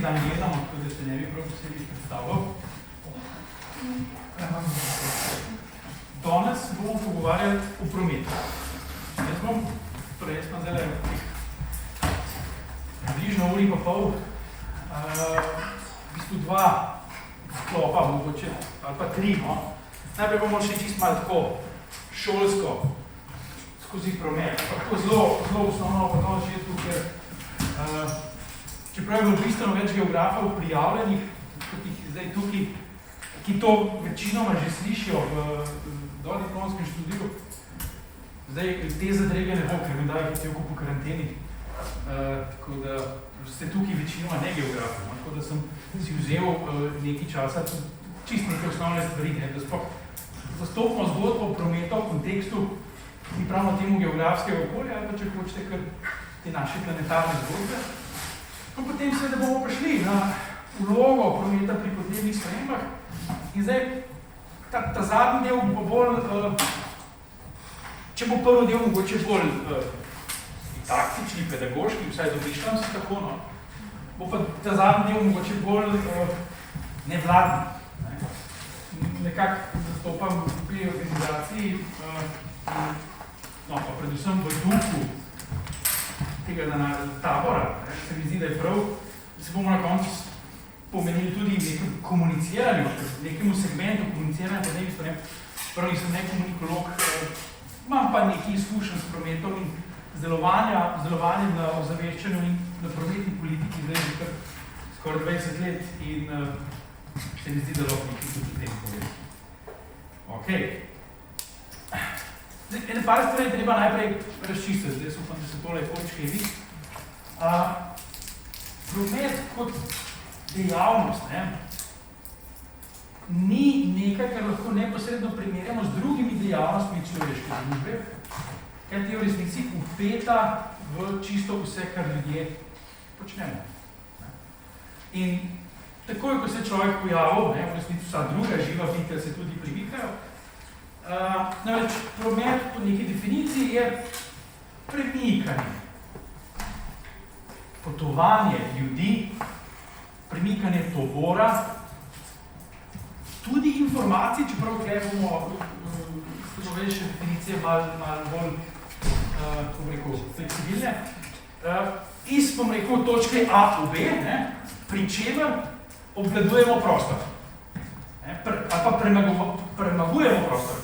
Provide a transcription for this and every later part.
dan gledamo, tako da se ne bi prav posebej predstavljal. Danes bomo pogovarjali o prometu. Jaz sem zdaj bližno uri pa pol, v bistvu dva sklopa, mogoče, ali pa tri, no. Najprej bomo še čisto malo tako šolsko skozi promet. Tako zelo osnovno pa to že tu, ker čeprav je bilo bistveno več geografov prijavljenih, kot jih zdaj tukaj, ki to večinoma že slišijo v dodiplomskem študiju. Zdaj te zadrege ne bo, ker mi dajo cel kup v karanteni, tako da ste tukaj večinoma ne geografov, tako da sem si vzel nekaj časa, čisto nekaj osnovne stvari, da sploh zastopimo zgodbo prometa v kontekstu, ki pravimo temu geografskega okolja, ali pa če hočete kar te naše planetarne zgodbe. No, potem seveda bomo prišli na vlogo prometa pri podnebnih spremembah in zdaj ta zadnji del bo bolj, če bo prvi del mogoče bolj taktični, pedagoški, vsaj domišljam se tako, no, bo pa ta zadnji del mogoče bolj nevladni. Nekako zastopam v tej organizaciji, no, pa predvsem v duhu tega tabora, se mi zdi, da je prav, da se bomo na koncu pomenili tudi nekem komuniciranju, nekemu segmentu komuniciranja podnebnih sprememb. Prav nisem ne komunikolog, imam pa nekaj izkušenj s prometom in z delovanjem na ozaveščanju in na prometni politiki zdaj že kar skoraj 20 let in se mi zdi, da lahko nekaj tudi v tem povedati. Ok. Ene par stvari treba najprej razčistiti, zdaj upam, da se tole točke vidi. Promet kot dejavnost ni nekaj, kar lahko neposredno primerjamo z drugimi dejavnostmi človeške družbe, ker je v resnici vpeta v čisto vse, kar ljudje počnemo. In takoj, ko se človek pojavil, v resnici vsa druga živa bitja se tudi premikajo, namreč promet po neki definiciji je premikanje, potovanje ljudi, premikanje tovora, tudi informacij, čeprav tukaj bomo novejše definicije malo bolj fleksibilne, iz, točke A v B, pri čemer obvladujemo prostor. Ali pa premagujemo prostor.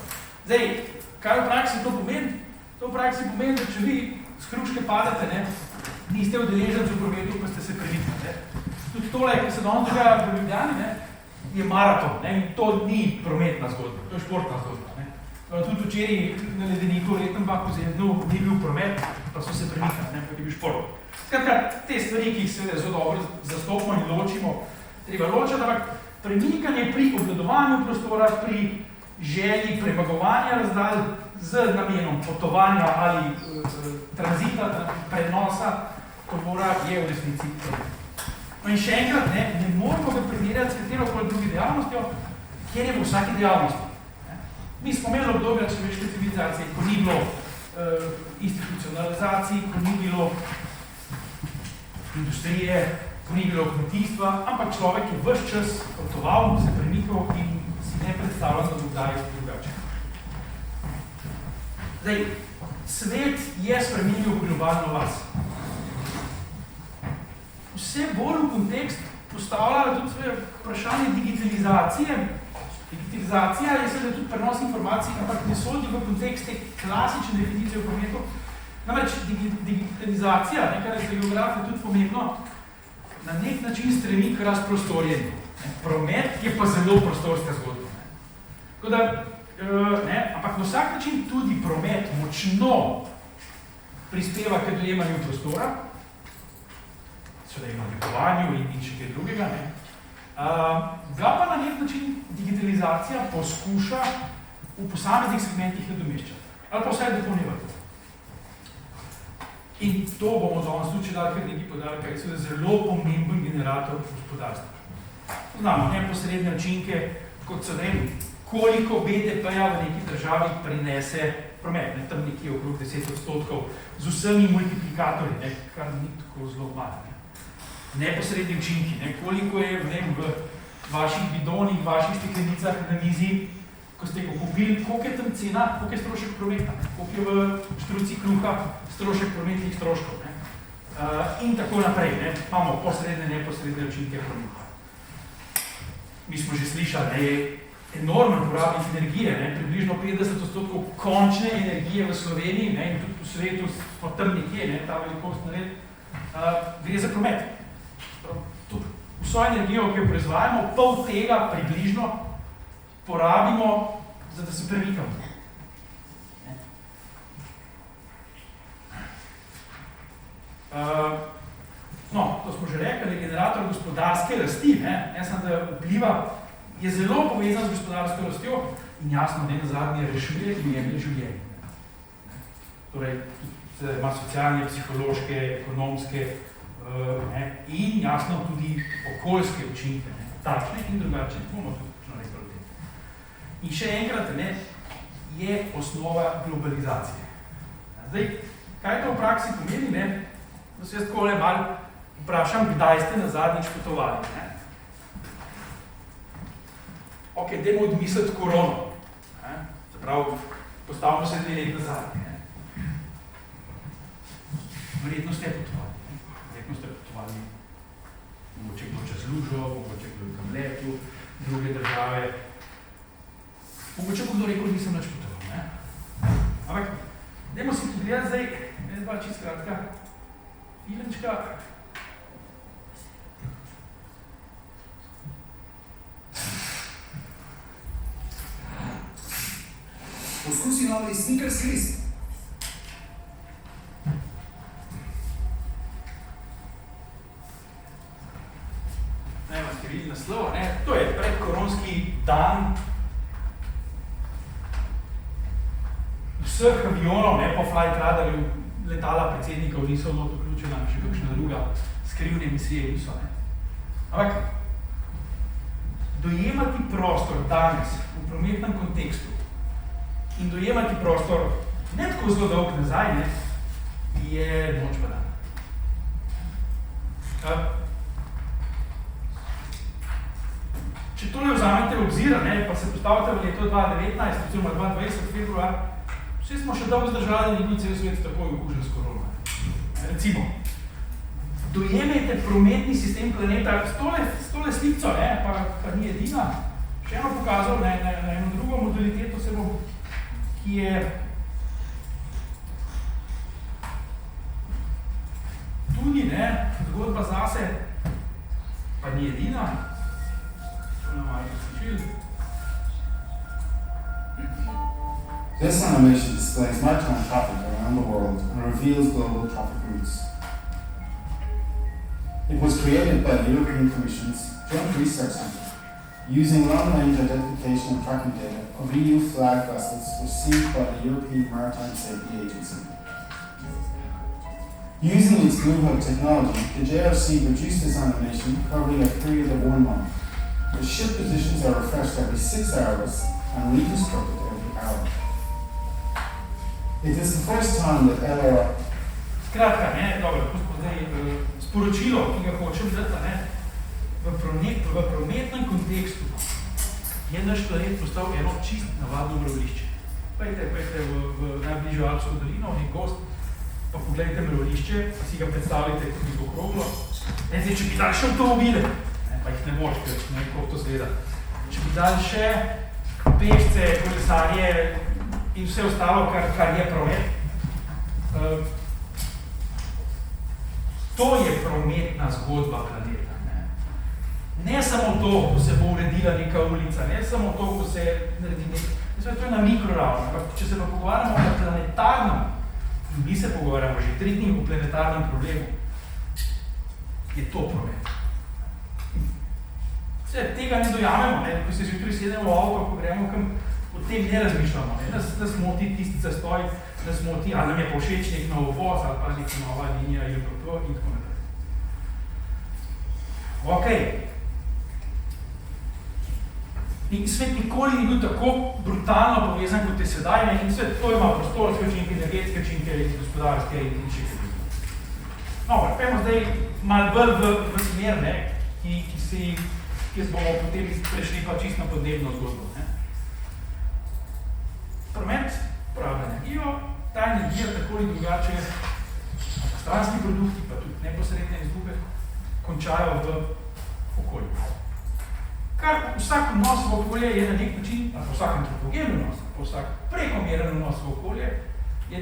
Zdaj, kaj v praksi to pomeni? To v praksi pomeni, da če vi z hruške padete, niste udeleženci v prometu, pa ste se premikali. Tudi tole, ki se danes dogaja v Ljubljani, je maraton. In to ni prometna zgodba, to je športna zgodba. Tudi včeraj na ledeniku v Retenbachu ni bil promet, pa so se premikali, pa je bil šport. Skratka, te stvari, ki jih seveda zelo dobro zastopimo in ločimo, treba ločiti, ampak premikanje pri obvladovanju prostora, pri želji premagovanja razdalj z namenom potovanja ali tranzita, prenosa tovora je v resnici promet. No in še enkrat, ne moramo ga primerjati s katerokoli drugi dejavnostjo, kjer je v vsaki dejavnosti. Mi smo imeli obdobje človeške civilizacije, ko ni bilo institucionalizacij, ko ni bilo industrije, ko ni bilo kmetijstva, ampak človek je ves čas potoval, se premikal in si ne predstavljal, da bo kdaj drugače. Zdaj, svet je spremenil globalno vas. Vse bolj v kontekst postavljajo tudi svoje vprašanje digitalizacije. Digitalizacija je seveda tudi prenos informacij, ampak ne sodi v kontekst te klasične definicije v prometu. Namreč digitalizacija, kar je za geografe tudi pomembno, na nek način stremi k razprostorjenju. Promet je pa zelo prostorska zgodba. Tako da, ampak na vsak način tudi promet močno prispeva k dojemanju prostora, seveda ima ljubovanju in še kaj drugega, ga pa na nek način digitalizacija poskuša v posameznih segmentih nadomeščati. Ali pa vsaj dopolnjevati. In to bomo danes tudi dali kar nekaj podarka, je seveda zelo pomemben generator gospodarstva. Znamo neposredne učinke, kot so koliko BDP-ja v neki državi prinese promet, tam nekje okrog 10% z vsemi multiplikatorji, kar ni tako zelo malo. neposredni učinki, ne? Koliko je v vaših bidonih, vaših steklenicah na mizi, ko ste ga kupili, koliko je tam cena, koliko je strošek prometa, koliko je v štruci kruha strošek prometnih stroškov. Ne? In tako naprej. Ne? Imamo posredne, neposredne učinke prometa. Mi smo že slišali, da je enormen porabnik energije, ne? Približno 50% končne energije v Sloveniji, ne? In tudi v svetu smo tam nekje, ne? Ta velikost nared, gre za promet. Vso energijo, ki jo proizvajamo, pol tega približno porabimo, za da se premikamo. No, to smo že rekli, je generator gospodarske rasti, ne samo da vpliva, je zelo povezan z gospodarsko rastjo in jasno, ne nazadnje rešuje in jemlje življenje. Torej, ima socialne, psihološke, ekonomske in jasno tudi okoljske učinke, takšne in drugačne, bomo tudi nekaj rekli o tem. In še enkrat, ne, je osnova globalizacije. Zdaj, kaj to v praksi pomeni, ne? Da se jaz takole malo vprašam, kdaj ste nazadnjič potovali, ne? Ok, dajmo odmisliti korono, ne? Se pravi, postavimo se 2 let nazaj, ne? Verjetno ste potovali, ne? Verjetno ste potovali, mogoče kdo čez lužo, mogoče kdo kam letu, druge države, mogoče bo kdo rekel, nisem nič potoval, ne? Ampak, dajmo si pogledati zdaj, ne dva čisto kratka, filmčka. Poskusi novi Snickers list. Ne, vas je videli naslov, ne? To je predkoronski dan vseh avionov, ne, po flight radarju, letala predsednikov niso not vključena, še kakšna druga skrivne misije niso, ne. Ampak, dojemati prostor danes v prometnem kontekstu in dojemati prostor ne tako zelo dolg nazaj, ne, je noč pa dan. Če tole vzamete v obzira, ne, pa se postavite v leto 2019, oziroma 2020 februar, vsi smo še dolgo zdržali, da ni bil cel svet takoj okužen s korono. Recimo, dojemajte prometni sistem planeta s tole slikco, ne, pa ni edina. Še eno pokazal, na eno drugo modaliteto se bom, ki je tudi, ne, zgodba zase, pa ni edina. This animation displays maritime traffic around the world and reveals global traffic routes. It was created by the European Commission's Joint Research Centre, using long-range identification and tracking data of EU flag vessels received by the European Maritime Safety Agency. Using its Blue Hub technology, the JRC produced this animation covering a period of 1 month. The ship positions are refreshed every 6 hours and reconstructed every hour. It is the first time that LR... Skratka, ne, dobro, zdaj, sporočilo, ki ga hočem dati, ne, v prometnem kontekstu je naš planet postal eno čist navadno mravlišče. Pejte v najbližjo Alpsko dolino, nek gost, pa pogledajte mravlišče, pa si ga predstavljate kot neko okroglo. Zdaj, če bi dali še avtomobile, pa jih ne moč, ker ne vem, kako to zgleda. Če bi dali še pešce, kolesarje in vse ostalo, kar je promet, to je prometna zgodba planeta. Ne samo to, ko se bo uredila neka ulica, ne samo to, ko se naredi nekaj. To je na mikroravni, ampak če se pa pogovarjamo o planetarnem, in mi se pogovarjamo že 3 dni o planetarnem problemu, je to promet. Vse, tega ne dojamemo, ne? Ko se zjutraj sedemo v avto, ko gremo kam, o tem ne razmišljamo, ne? Nas moti tisti zastoj, nas moti, ali nam je pa všeč nek nov voz, ali pa neka nova linija, JPP in tako naprej. Ok. In svet nikoli ni bil tako brutalno povezan, kot je sedaj, ne? In svet to ima prostorske učinke, energetske učinke, gospodarske in še kaj. No, pojmo zdaj malo bolj v smer, ne, ki bomo potem prešli pa čisto na podnebno zgodbo. Ne. Promet pravi energijo, ta energija tako ali drugače, stranski produkti, pa tudi neposredne izgube, končajo v okolju. Kar vsak vnos v okolje je na nek način, ali pa vsak antropogeni vnos, pa vsak prekomeren vnos v okolje, je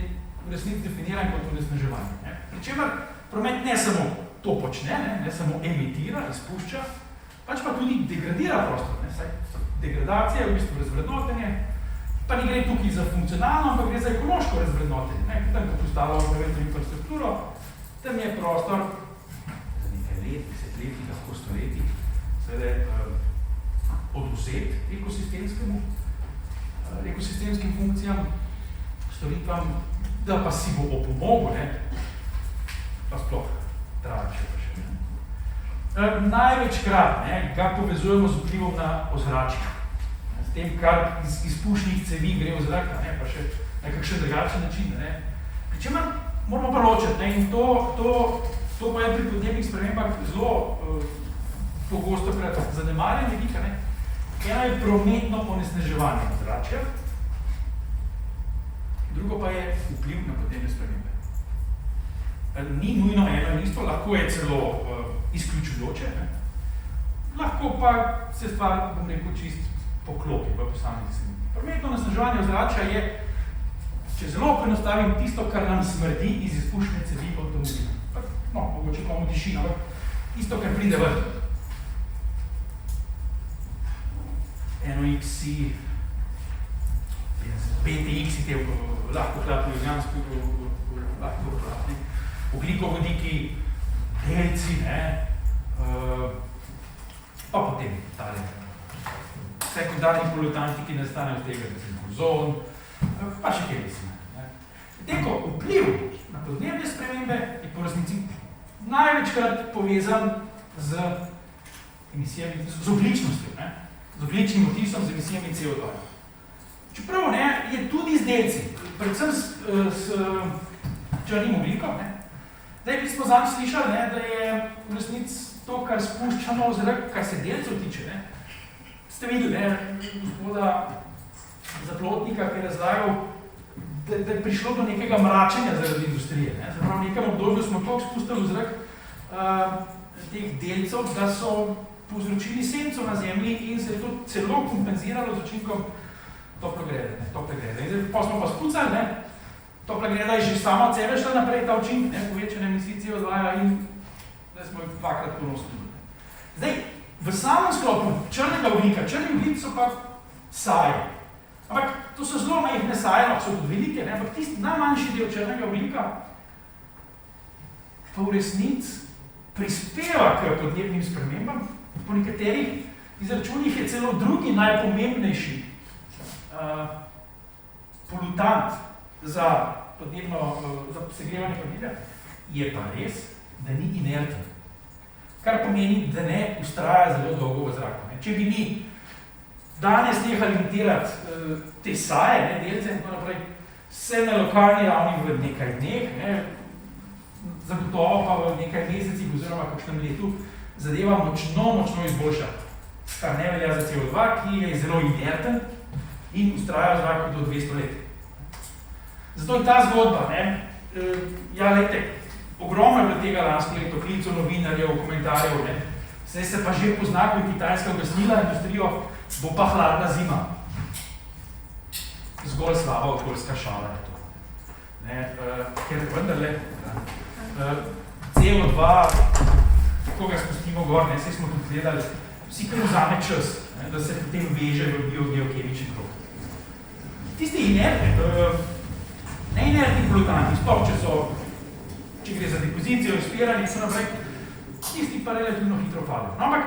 v resnici definiran kot onesnaževanje. Pričemer, promet ne samo to počne, ne samo emitira, izpušča, pač pa tudi degradira prostor. Saj degradacija je v bistvu razvrednotenje, pa ne gre tukaj za funkcionalno, ampak gre za ekološko razvrednotenje. Tam, ko postavljajo prometno infrastrukturo, tam je prostor za nekaj let, desetletij, lahko stoletij, seveda odvzet ekosistemskim funkcijam, storitvam, da pa si bo opomogel, pa sploh trače pa še. Največkrat ga povezujemo z vplivom na ozračje. S tem, kar iz izpušnih cevi gre v zrak, pa še na kakšen drugačen način. Pričemer moramo pa ločiti, in to pa je pri podnebnih spremembah zelo pogosto krat zanemarjen vidik. Eno je prometno onesnaževanje ozračja, drugo pa je vpliv na podnebne spremembe. Ni nujno eno in isto, lahko je celo izključujoče, lahko pa se stvar, bom rekel, čist poklopi v posamezni segmenti. Prometno onesnaževanje ozračja je, če zelo poenostavim, tisto, kar nam smrdi iz izpušne cevi avtomobila. No, mogoče komu diši, ampak tisto, kar pride ven. NOx-i, BTX-i, te lahko hlapni organski, lahko hlapni, ogljikovodiki, delci, pa potem tale sekundarni polutanti, ki nastanejo z tega, recimo ozon, pa še kaj recimo. Teko vpliv na podnebne spremembe je po resnici največkrat povezan z emisijami, z ogličnostjo, z ogličnim odtisom, z emisijami CO2. Čeprav je tudi z delci, predvsem s črnim oglikom. Zdaj bi smo zanj slišali, da je v resnici to, kar spuščamo v zrak, kar se delcev tiče. Ste videli, gospoda Zaplotnika, ki je razlagal, da je prišlo do nekega mračenja zaradi industrije. Zapravo v nekem obdobju smo toliko spustili v zrak teh delcev, da so povzročili senco na zemlji in se je to celo kompenziralo z učinkom toplogreda. Pa smo pa spucali, toplogreda je že sama od sebe šla naprej ta učinek, povečane emisije CO2 in zdaj smo jih dvakrat ponosili. Zdaj, v samem sklopu črnega ogljika, črni ogljik so pa saje. Ampak to so zelo majhne saje, so tudi velike, ampak tisti najmanjši del črnega ogljika pa v resnici prispeva k podnebnim spremembam. Po nekaterih izračunih je celo drugi najpomembnejši polutant za segrevanje podnebja, je pa res, da ni inerten. Kar pomeni, da ne vztraja zelo dolgo v zraku. Če bi mi danes nehali emitirati te saje, delce in tako naprej, se na lokalni ravni v nekaj dneh, zagotovo pa v nekaj mesecih oziroma kakšnem letu, zadeva močno izboljša, kar ne velja za CO2, ki je zelo inerten in vztraja v zraku do 200 let. Zato je ta zgodba, ogromno je bilo tega lansko leto, klicev novinarjev, komentarjev, zdaj se pa že pozna, ko je Kitajska ugasnila industrijo, bo pa hladna zima. Zgolj slaba okoljska šala je to. Ker vendarle, CO2, ko ga spustimo gor, saj smo tudi gledali, vsi kar vzame čas, da se potem veže v biogeokemični krog. Tisti neinertni polutanti, sploh če gre za depozicijo, spiranje in vse naprej, tisti pa relativno hitro padajo. Ampak,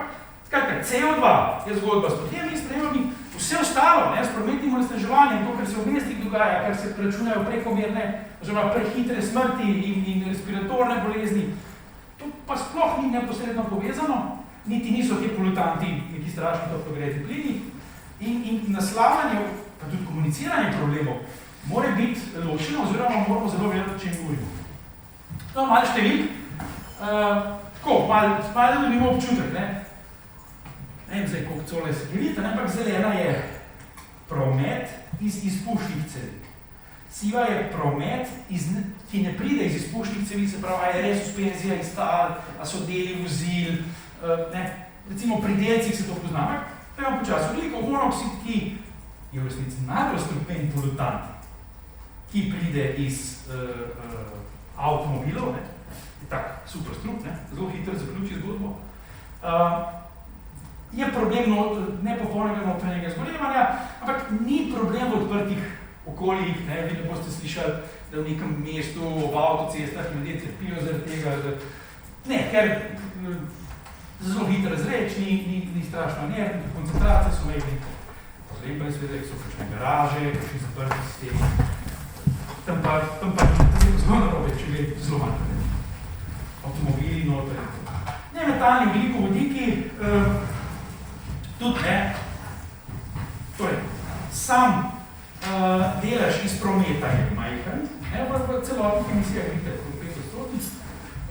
skratka, CO2 je zgodba s podnebnimi spremembami, vse ostalo, s prometnim onesnaževanjem, to, kar se v mestih dogaja, kar se preračunajo prekomerne, oziroma prehitre smrti in respiratorne bolezni, to pa sploh ni neposredno povezano, niti niso te polutanti, neki strašni toplogredni plini in naslavljanje, pa tudi komuniciranje problemov, mora biti ločeno oziroma moramo zelo vedeti, o čem govorimo. No, malo številk. Tako, malo dobimo občutek, ne vem zdaj, koliko cole se vidite, ampak zelena je promet iz izpušnih cevi. Siva je promet, ki ne pride iz izpušnih cevi, se pravi, a je res suspenzija iz tal, a so deli vozil, recimo pri delcih se to pozna, pa imamo počasi veliko monoksid, ki je v resnici najbolj strupen polutant, ki pride iz avtomobilov, je tak super strup, zelo hitro zaključi zgodbo. Je problem nepopolnega notranjega zgorevanja, ampak ni problem v odprtih okoljih, vi ne boste slišali, da v nekem mestu, ob avtocestah ljudje trpijo zaradi tega, ker zelo hitro zreč, ni strašno nervni, koncentracije so mejni. Problem pa je seveda, so kakšne garaže, kakšni zaprti sistemi. Tam pa je zelo narobe, če gledate zelo manj. Avtomobili, noter. Nemetalni ugljikovodiki, tudi torej, sam delež iz prometa je majhen, v celotnih emisijah vidite, 5%,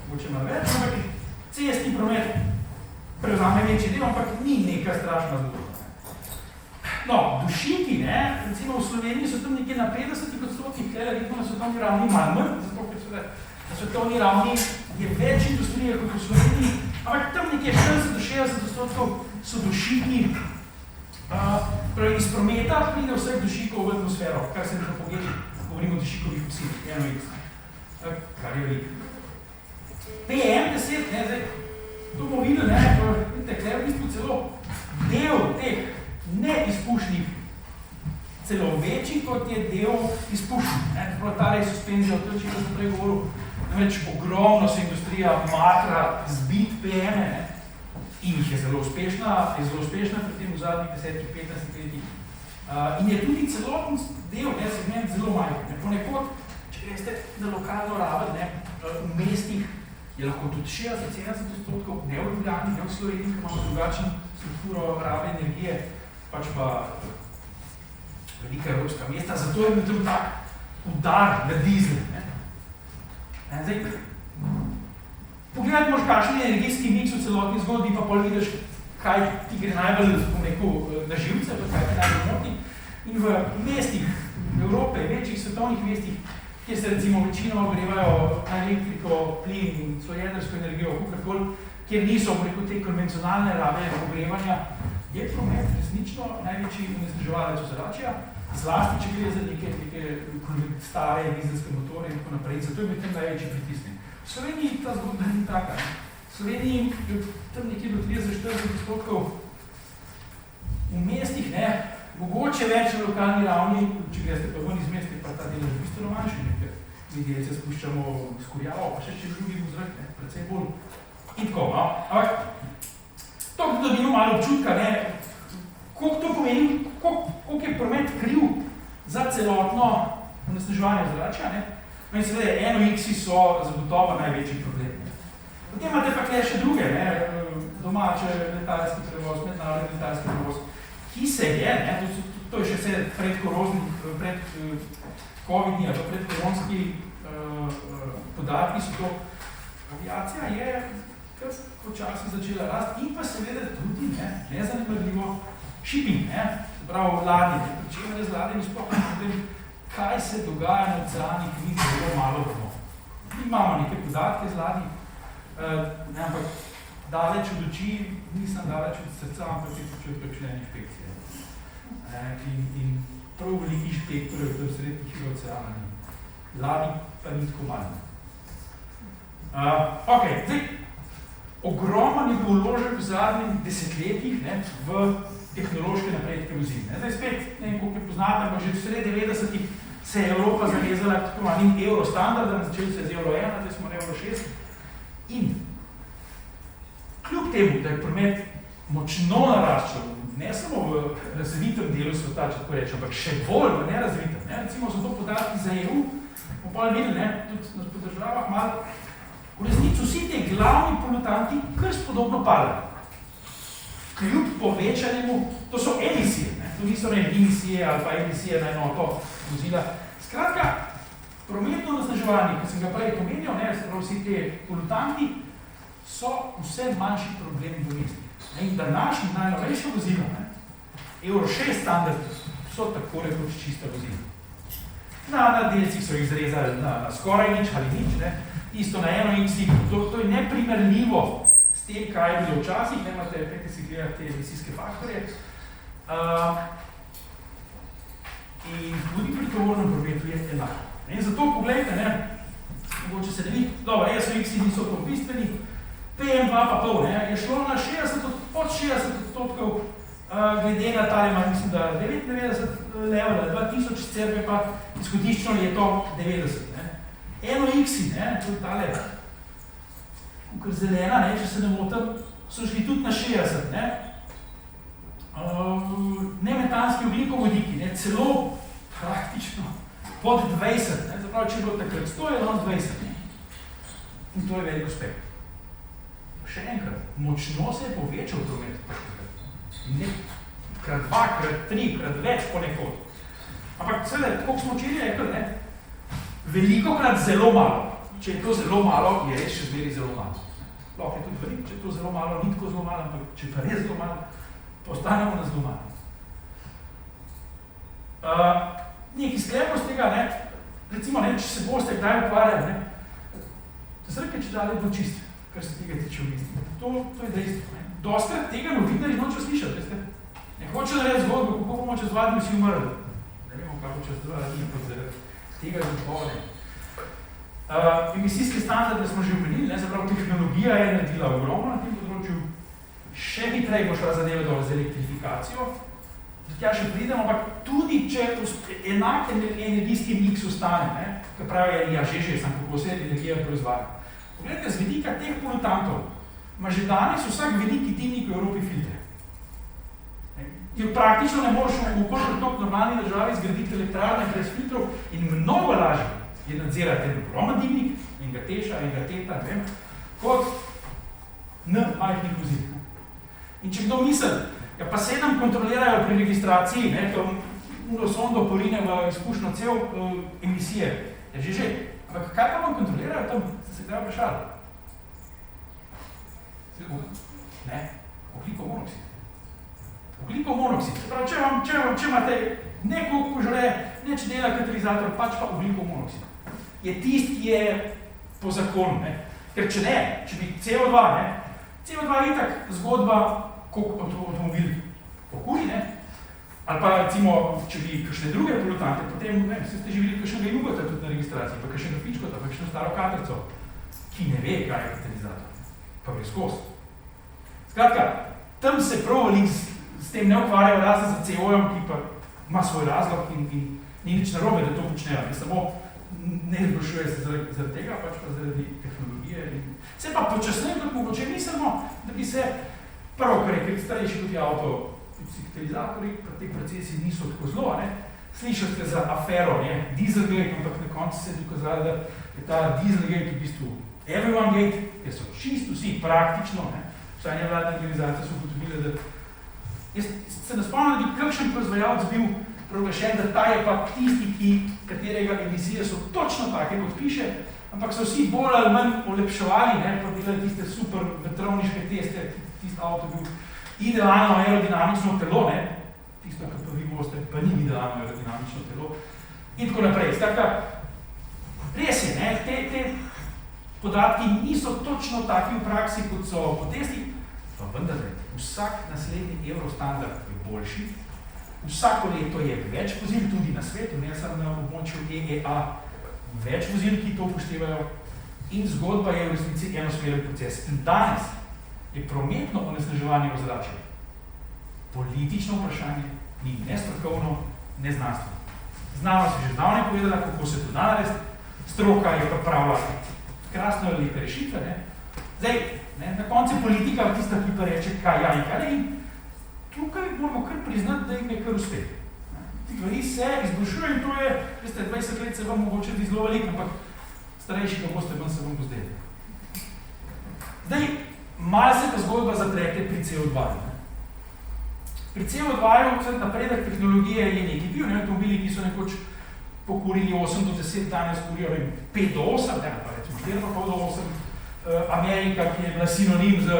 mogoče malo več, ampak cestni promet prevzame večji del, ampak ni neka strašna zgodba. No, dušiki, recimo v Sloveniji so tam nekje na 50%, tle vidimo na svetovni ravni manj, zato ker so na svetovni ravni je več industrije kot v Sloveniji, ampak tam nekje 40-60% so dušiki, iz prometa pride vseh dušikov v atmosfero, kar se nekaj pogledali, govorimo o dušikovih fosilih, NOx, kar je veliko. PM10, zdaj, to bomo videli, vidite, kler v bistvu celo del teh neizpušnih, celo večji, kot je del izpušnih. Tale je suspenzija, o tem, če sem prej govoril, namreč ogromno se industrija matra zbit PM-e, in jih je zelo uspešna pri tem v zadnjih 10-15 letih. In je tudi celoten del, segment zelo majhen. Ponekod, če veste, na lokalno raven, v mestih je lahko tudi 60-70%, ne v Ljubljani, ne v Sloveniji, ki imamo drugačno strukturo rabe energije, pač pa velika evropska mesta, zato je bil tam tak udar na dizel. Zdaj, pogledati moraš, kakšen je energijski miks v celotni zgodbi, pa pol vidiš, kaj ti gre najbolj na živce, pa kaj ti najbolj moti. In v mestih Evrope, večjih svetovnih mestih, kjer se recimo večino ogrevajo na elektriko, plin in svojo jedrsko energijo, kakorkoli, kjer niso te konvencionalne rabe ogrevanja, je promet resnično največji onesnaževalec ozračja, zlasti, če gre za neke stare dizelske motore in tako naprej. Zato je bil tam največji pritisnek. V Sloveniji ta zgodba ni taka. V Sloveniji je tam nekje do 30-40% v mestih, mogoče več na lokalni ravni, če greste pa ven iz mesta, pa ta delež bistveno manjši, ker mi delce spuščamo s kurjavo, pa še drugi v zrak, predvsej bolj in tako. Ampak, to dobimo malo občutka, koliko to pomeni, koliko je promet kriv za celotno onesnaževanje ozračja, in seveda NOx-i so zagotovo največji problem. Potem imate pa kle še druge, domače letalski prevoz, mednarodni letalski prevoz, ki se je, to je še vse pred COVID-ni, ali pred koronski podatki so to, aviacija je kar počasi začela rasti in pa seveda tudi, nezanimljivo, shipping, se pravi ladje, pričemer je z ladjem sploh potem, kaj se dogaja na oceanih, mi zelo malo vemo. Mi imamo neke podatke z ladji, ampak daleč od oči, nisem daleč od srca, ampak se počuti kakšne inšpekcije. In prav veliki inšpektorjev, to je srednjih v oceana ni. Ladji pa ni tako malo. Zdaj, ogroman je bil vložek v zadnjih desetletjih v tehnološke napredke vozil. Zdaj spet, ne vem, koliko je poznate, ampak že v sredi 90-ih se je Evropa zavezala k tako malim eurostandardom, začeli se z Euro 1, zdaj smo Euro 6. In kljub temu, da je promet močno naraščal, ne samo v razvitem delu sveta, če tako rečem, ampak še bolj v nerazvitem. Recimo so to podatki za EU, bomo pa videli, tudi na podržavah malo, v resnici vsi te glavni polutanti kar spodobno padajo. Kljub povečanemu, to so emisije, to niso emisije ali pa emisije na enoto vozila. Skratka, prometno onesnaževanje, ki sem ga prej pomenil, vsi te polutanti, so vse manjši problemi v mestih. In današnji najnovejše vozila, Euro 6 standard, so tako rekoč čista vozila. Na delcih so jih zrezali na skoraj nič ali nič, isto na eno X, to je neprimerljivo s tem, kaj je bilo včasih, imate, pejte si gledati te emisijske faktorje. In tudi pri tovornem prometu je enako. In zato pogledajte, mogoče se ne vidi, dobro, SOX-i niso to bistveni, PM2 pa pol, je šlo na 60, od 60% glede na talima, mislim, da 99 levela, 2000 cerbe pa izhodiščno je to 90. Eno X-i, to je tale, kukor zelena, če se ne motam, so šli tudi na 60, nemetanski ogljikovodiki, celo praktično pod 20, zapravo, če je bilo takrat 100, je danes 20. In to je velik uspeh. Še enkrat, močno se je povečal promet. Krat 2, krat 3, krat več ponekod. Ampak, seveda, koliko smo včeraj rekli, velikokrat zelo malo. Če je to zelo malo, je res še zmeri zelo malo. Lahko je tudi veliko, če je to zelo malo, ni tako zelo malo, ampak če pa res zelo malo, postanemo na zelo malo. Nekaj sklepov z tega, recimo, če se boste kdaj ukvarjali, da se reče, če dalje bo čist, kar se tega tiče v misli. To je dejstvo. Dostkrat tega novinarji nočejo slišati, veste. Ne hoče narediti zgodbo, kako bomo čez 2 dni vsi umrli. Ne vemo, kako čez 2 dni, pa zaradi tega zapovede. Emisijske standarde smo že omenili, zapravo tehnologija je naredila ogromno na tem področju. Še hitreje bo šla zadeva dol z elektrifikacijo. Tja še pridemo, ampak tudi če enak energijski miks ostane, ki pravi, sem kako se energija proizvaja. Pogledajte, z vidika teh polutantov ima že danes vsak veliki timnik v Evropi filtre. Ti praktično ne moreš v toliko normalni državi zgraditi elektrarne brez filtrov in mnogo lažje je nadzirati en ogromno dimnik, enega teša, enega teta, kot majhnih vozil. In če kdo misli, pa se nam kontrolirajo pri registraciji, to sondo porine v izpušno cel emisije. Je že. Ampak kaj pa vam kontrolirajo tam? Ste se kdaj vprašali? Ogljikov monoksid. Ogljikov monoksid. Če imate neko požare, neč dela katalizator, pač pa ogljikov monoksid. Je tisti, ki je po zakonu. Ker če ne, če bi CO2, CO2 je itak zgodba, koliko avtomobil pokuri, ali pa recimo, če bi kakšne druge polutante, potem, ste že videli kakšnega jugota tudi na registraciji, pa kakšnega fičkota, pa kakšno staro katrco, ki ne ve, kaj je katalizator, pa gre skozi. Skratka, tam se prav s tem ne ukvarjajo razen za CO-jem, ki pa ima svoj razlog in ni nič narobe, da to počnejo. Samo ne izboljšuje se zaradi tega, pač pa zaradi tehnologije. Se pa počasneje, kot mogoče mislimo, da bi se prvo, kar je starejši tudi avto, tudi katalizatorji, pa te procesi niso tako zelo, Slišali ste za afero, Dieselgate, ampak na koncu se je dokazali, da je ta Dieselgate v bistvu everyone gate, ker so čisto vsi praktično, vsaj nevladne organizacije so ugotovile, da jaz se ne spomnim, da bi kakšen proizvajalec bil proglašen, da ta je pa tisti, katerega emisije so točno take, kot piše, ampak so vsi bolj ali manj olepševali, pa delali tiste super vetrovniške teste, tisto avto bil idealno aerodinamično telo, tisto, kar pa vi boste, pa ni idealno aerodinamično telo, in tako naprej. Skratka, res je, te podatki niso točno taki v praksi, kot so po testih, pa vendar, vsak naslednji Eurostandard je boljši, vsako leto je več vozil tudi na svetu, ne samo na območju EEA, več vozil, ki to upoštevajo, in zgodba je v resnici enosmeren proces. In danes je prometno onesnaževanje ozračja politično vprašanje, ni nestrokovno, ne znanstveno. Znanost je že zdavnaj povedala, kako se to da narediti, stroka je pripravila krasno lepe rešitve. Zdaj, na koncu je politika tista, ki pa reče, kaj ja in kaj ne, in tukaj moramo kar priznati, da jim je kar uspeh. Stvari se izboljšujejo in to je, veste, 20 let se vam mogoče zdi zelo veliko, ampak starejši, ko boste, vam se vam bo zdeli. Zdaj, malo se pa zgodba zaplete pri CO2. Pri CO2-ju napredek tehnologije je nekaj bil, avtomobili, ki so nekoč pokurili 8 do 10, danes kurijo 5 do 8, pa recimo 4 do 8, Amerika, ki je bila sinonim za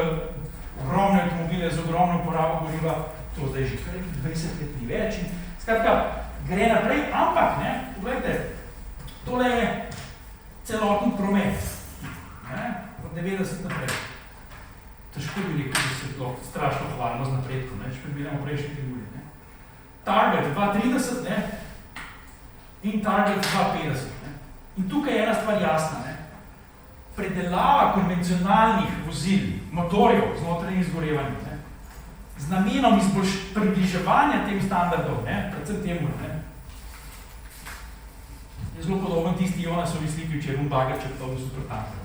ogromne avtomobile, z ogromno porabo goriva, to zdaj že 20 let ni več. In, skratka, gre naprej, ampak, ne, pogledajte, tole je celoten promet, ne, od 90 naprej. Težko bi rekel, da se je to strašno hvalno z napredkom, ne, če prebiramo prejšnji tribuli, ne. Target 230, ne, in Target 250, ne. In tukaj je ena stvar jasna, ne. Predelava konvencionalnih vozil, motorjev z notranjim izgorevanjem, ne, z namenom približevanja tem standardov, ne, predvsem temu, ne, je zelo podoben tisti Jonasovi sliki, če je Rumbagerček to v supertanku.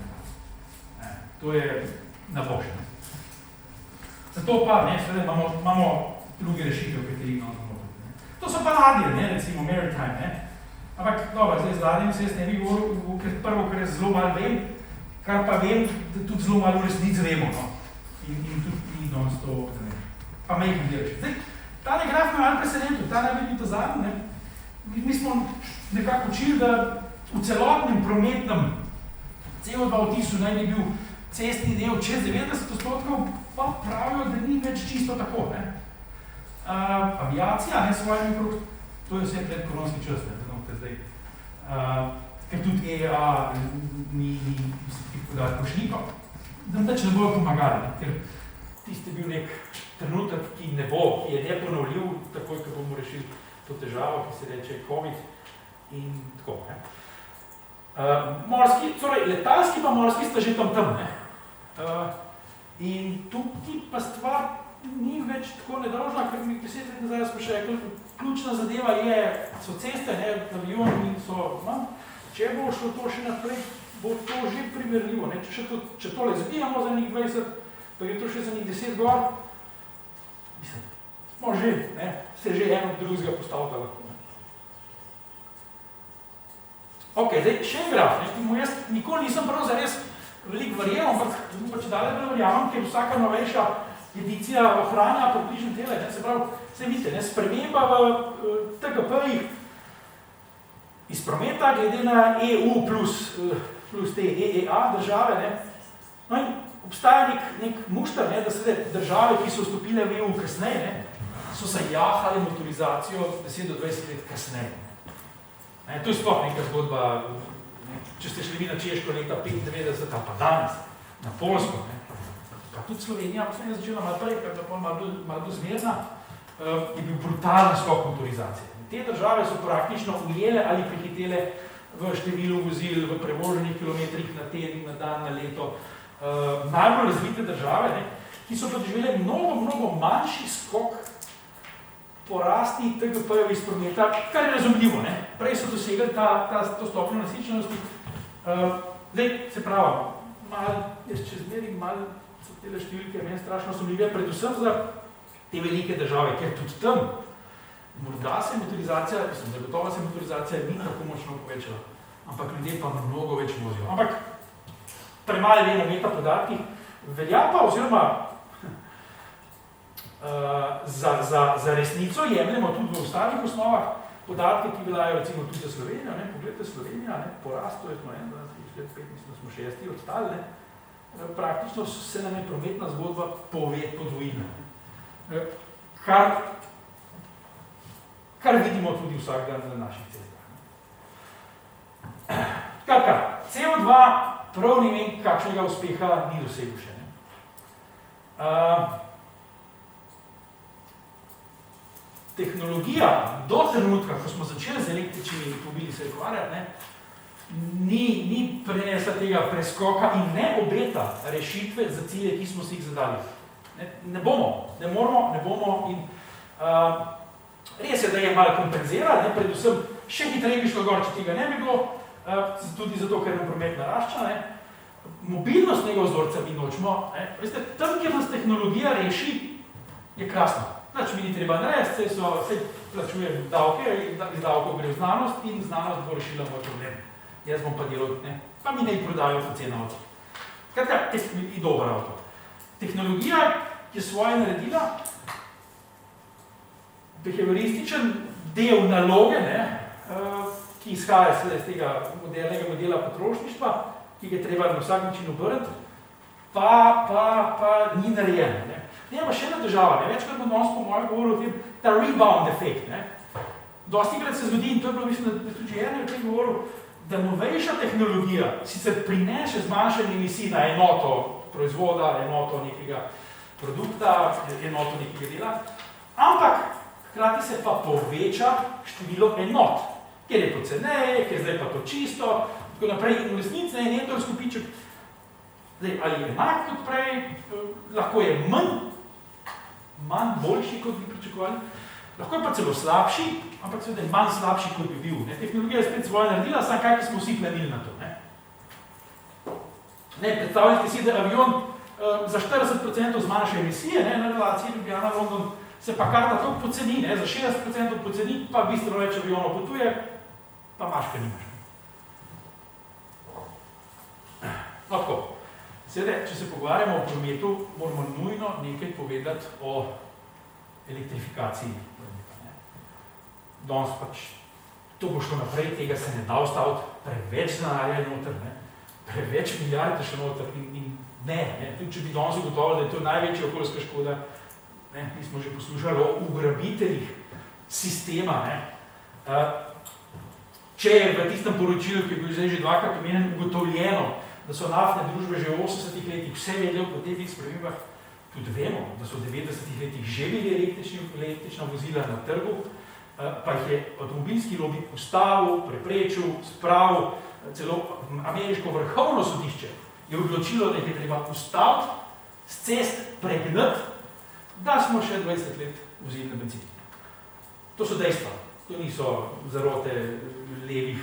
To je na boš. Zato pa, ne, seveda imamo druge rešitve, v katerih imamo. To so pa ladje, ne, recimo maritime, ne. Ampak, dobro, zdaj z ladjem se jaz ne bi govoril, ker prvo, kar jaz zelo malo vem, kar pa vem, da tudi zelo malo v resnici vemo, no. In tudi ni danes to, ne, pa me jih delaš. Zdaj, tale graf me malo presenetil, ta naj bi bil to zadnji, ne. Mi smo nekako učili, da v celotnem prometnem CO2 odtisu naj bi bil cestni del čez 90%, pa pravijo, da ni več čisto tako, ne. Aviacija, ne, svojim okrog, to je vse predkoronski čas, ne, zdaj. Ker tudi EA ni podatkov še ni pa, da ne bojo pomagali, ker tiste je bil nek trenutek, ki ne bo, ki je neponovljiv, takoj, ko bomo rešili to težavo, ki se reče COVID in tako, ne. Morski, torej letalski pa morski sta že tam, ne. In tukaj pa stvar ni več tako nedolžna, ker mi 10 let nazaj smo še rekli, ključna zadeva so ceste, ne, avioni so, no, če bo šlo to še naprej, bo to že primerljivo, ne, če tole zabijamo za njih 20, pa je to še za njih 10 gor, mislim, smo že, ne, se že eno drugega postavka lahko, ne. Ok, zdaj še en graf, ne, ki mu jaz nikoli nisem prav zares veliko verjel, ampak pa če dalje verjamem, ker vsaka novejša edicija ohranja približno tele, ne, se pravi, se vidite, ne, sprememba v TGP-jih iz prometa glede na EU plus te EEA države, ne, no in obstaja nek mušter, ne, da se države, ki so vstopile v EU kasneje, ne, so zajahali motorizacijo 10 do 20 let kasneje. Ne, to je sploh neka zgodba, ne, če ste šli vi na Češko leta 95, pa danes, na Poljsko, ne, pa tudi Slovenija, pa sem je začela malo prej, ker je bila malo bolj zmerna, je bil brutalen skok motorizacije. Te države so praktično ujele ali prehitele v številu vozil, v prevoženih kilometrih na teden, na dan, na leto. Najbolj razvite države, ne, ki so doživele mnogo manjši skok porasti TGP-jev iz prometa, kar je razumljivo, ne. Prej so dosegli to stopnjo nasičenosti. Zdaj, se pravi, jaz čez meri malo so tele številke meni strašno sumljive, predvsem za te velike države, ker tudi tam morda se motorizacija, zagotovo se motorizacija ni tako močno povečala, ampak ljudje pa mnogo več vozijo. Ampak premalo vemo meta podatkih, velja pa oziroma za resnico jemljamo tudi v ostalih osnovah podatke, ki veljajo recimo tudi za Slovenijo, ne, pogledajte Slovenija, ne, porast, to je smo 1, 2, 3, 4, 5, mislim, da smo 6 odstali, ne, praktično se nam je prometna zgodba podvojila. Kar vidimo tudi vsak dan na naših cestah. Skratka, CO2 prav ne vem, kakšnega uspeha ni dosegel še. Tehnologija do trenutka, ko smo začeli z električnimi avtomobili se ukvarjati, ni prenesla tega preskoka in ne obeta rešitve za cilje, ki smo si jih zadali. Ne bomo, ne moramo, ne bomo in res je, da je malo kompenzira, ne, predvsem še hitreje bi šlo gor, če tega ne bi bilo, tudi zato, ker nam promet narašča, ne. Mobilnostnega vzorca mi nočemo, ne. Veste, tam, kjer nas tehnologija reši, je krasno. Znači, mi ni treba narediti, se plačuje davke, iz davkov gre v znanost in znanost bo rešila moj problem. Jaz bom pa delal, ne, pa mi ne prodajo po cena avto. Skratka, je dober avto. Tehnologija je svoje naredila, behaviorističen del naloge, ne, ki izhaja iz tega modernega modela potrošništva, ki ga treba na vsak način obrniti, pa ni narejeno. Ne pa še ena težava, večkrat bom danes po mojem govoril o tem, ta rebound efekt. Dostikrat se zgodi, in to je bilo, mislim, da tudi že eno o tem govoril, da novejša tehnologija sicer prinese zmanjšanje emisij na enoto proizvoda, enoto nekega produkta, enoto nekega dela, ampak hkrati se pa poveča število enot, ker je to ceneje, ker zdaj pa to čisto, tako naprej, in v resnici je neto izkupiček, zdaj, ali je enak kot prej, lahko je manj boljši, kot bi pričakovali, lahko je pa celo slabši, ampak seveda je manj slabši, kot bi bil. Tehnologija je spet svoje naredila, samo kaj smo vsi planili na to. Predstavljajte si, da avion za 40% zmanjša emisije, na relaciji Ljubljana-London, se pa karta toliko poceni, za 60% poceni, pa bistveno več avionov potuje, pa imaš, kaj nimaš. No, tako. Seveda, če se pogovarjamo o prometu, moramo nujno nekaj povedati o elektrifikaciji prometa. Danes pač to bo šlo naprej, tega se ne da ustaviti, preveč denarja je noter, preveč milijard je še noter in ne. Tudi če bi danes ugotovili, da je to največja okoljska škoda, mi smo že poslušali o ugrabiteljih sistema. Če je v tistem poročilu, ki je bil zdaj že dvakrat omenjen, ugotovljeno, da so naftne družbe že v 80-ih letih vse vedeli o podnebnih spremembah, tudi vemo, da so v 90-ih letih že bili električna vozila na trgu, pa jih je avtomobilski lobi ustavil, preprečil, spravil, celo ameriško vrhovno sodišče je odločilo, da jih je treba ustaviti, s cest pregnati, da smo še 20 let vozili na benzin. To so dejstva, to niso zarote levih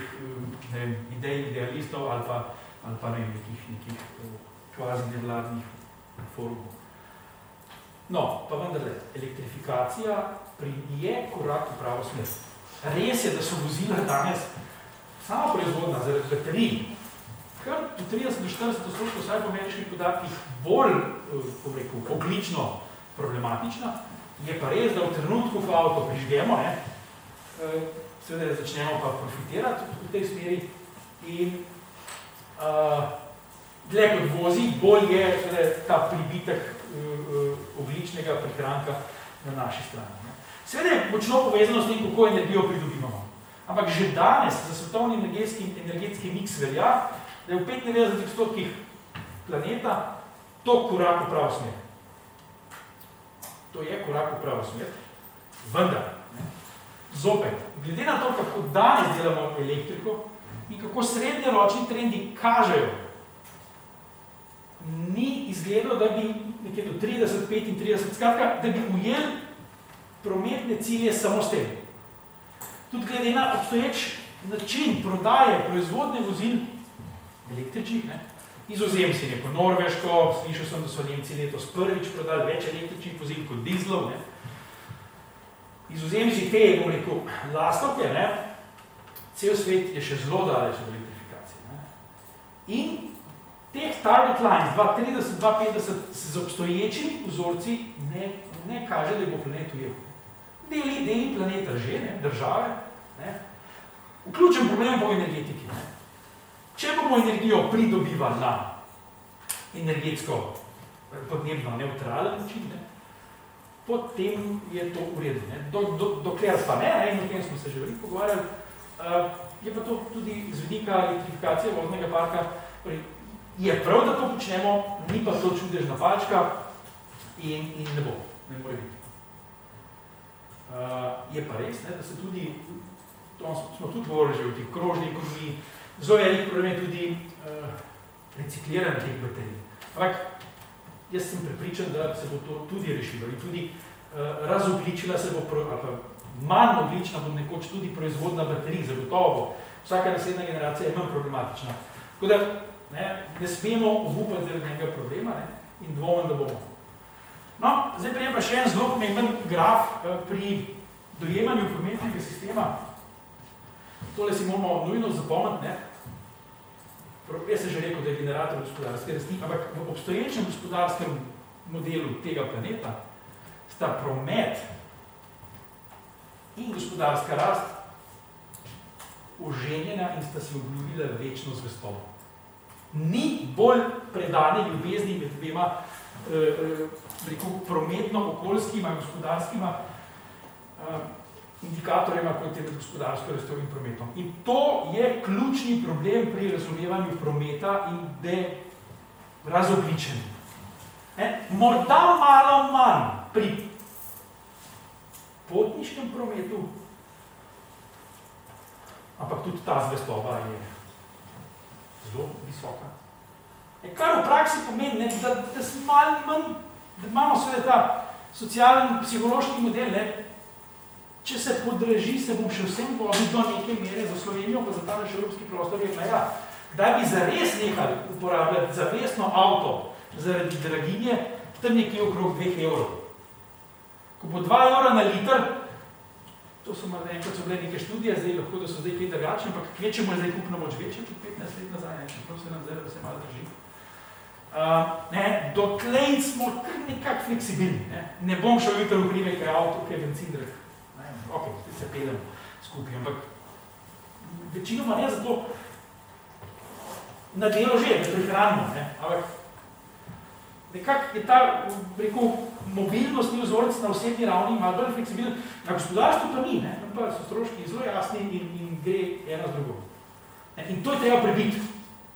idej, idealistov ali pa nekih kvazi nevladnih forumov. No, pa vendarle, elektrifikacija je korak v pravo smer. Res je, da so vozila danes sama proizvodna zaradi baterij, kar v 30-40%, vsaj po ameriških podatkih, bolj, oglično problematična, je pa res, da v trenutku, ko avto prižgemo, seveda začnemo pa profitirati v tej smeri in dlje kot vozi, bolj je ta pribitek ogličnega prihranka na naši strani. Seveda je močno povezano s tem, kako energijo pridobivamo. Ampak že danes za svetovni energetski miks velja, da je v 95% planeta to korak v pravo smer. To je korak v pravo smer, vendar, zopet, glede na to, kako danes delamo elektriko in kako srednjeročni trendi kažejo, ni izgledalo, da bi nekje do 30, 35, skratka, da bi ujeli prometne cilje samo s tem. Tudi glede na obstoječ način prodaje proizvodne vozil električnih, izvzem si neko Norveško, slišal sem, da so Nemci letos prvič prodali več električnih vozil kot dizlov. Izvzem si te, bom rekel, lastovke, cel svet je še zelo daleč od elektrifikacije. In teh target lines 2030, 2050 se z obstoječimi vzorci ne kaže, da bo planet ujel. Deli planeta že, države, vključen problem po energetiki. Če bomo energijo pridobivali na energetsko podnebno neutralen način, potem je to v redu. Dokler pa ne, in o tem smo se že veliko pogovarjali, je pa to tudi z vidika elektrifikacije voznega parka. Je prav, da to počnemo, ni pa to čudežna palčka in ne bo, ne more biti. Je pa res, da se tudi, to smo tudi govorili že o teh krožni ekonomiji, zelo velik problem je tudi recikliranje teh baterij. Ampak jaz sem prepričan, da se bo to tudi rešilo in tudi razogličila se bo, ali pa manj oglična bo nekoč tudi proizvodna baterij, zagotovo bo. Vsaka naslednja generacija je manj problematična. Tako da ne smemo obupati zaradi nekega problema in dvomim, da bomo. No, zdaj prijem pa še en zelo pomemben graf pri dojemanju prometnega sistema. Tole si moramo nujno zapomniti. Jaz sem že rekel, da je generator gospodarske rasti, ampak v obstoječem gospodarskem modelu tega planeta sta promet in gospodarska rast oženjena in sta si obljubila večno zvestobo. ni bolj predane ljubezni med dvema prometno-okoljskima in gospodarskima indikatorjema, kot je med gospodarsko rastjo in prometom. In to je ključni problem pri razumevanju prometa in razogličenju. Morda malo manj pri potniškem prometu, ampak tudi ta zvestoba je zelo visoka. Kar v praksi pomeni, da imamo seveda ta socialni, psihološki model, če se podraži, se bom še vsem vozil do neke mere za Slovenijo, pa za ta naš evropski prostor je meja. Kdaj bi zares nehali uporabljati zavestno avto zaradi draginje, tam nekje okrog 2 evrov. Ko bo 2 evra na liter, to so malo enkrat so bile neke študije, zdaj lahko, da so zdaj kaj drugačne, ampak kvečemo zdaj kupno moč večje, kot 15 let nazaj, čeprav se nam zdaj, da se malo drži. Dotlej smo kar nekako fleksibilni. Ne bom šel jutro v hribe, kaj je avto, kaj je benzin drag. Ok, se pelem skupaj, ampak večinoma ne zato na delo že, da prihranimo, ampak nekako je ta, rekel, mobilnostni vzorec na osebni ravni malo bolj fleksibilen, na gospodarstvu pa ni, pa so stroški zelo jasni in gre eno z drugo. In to je treba prebiti.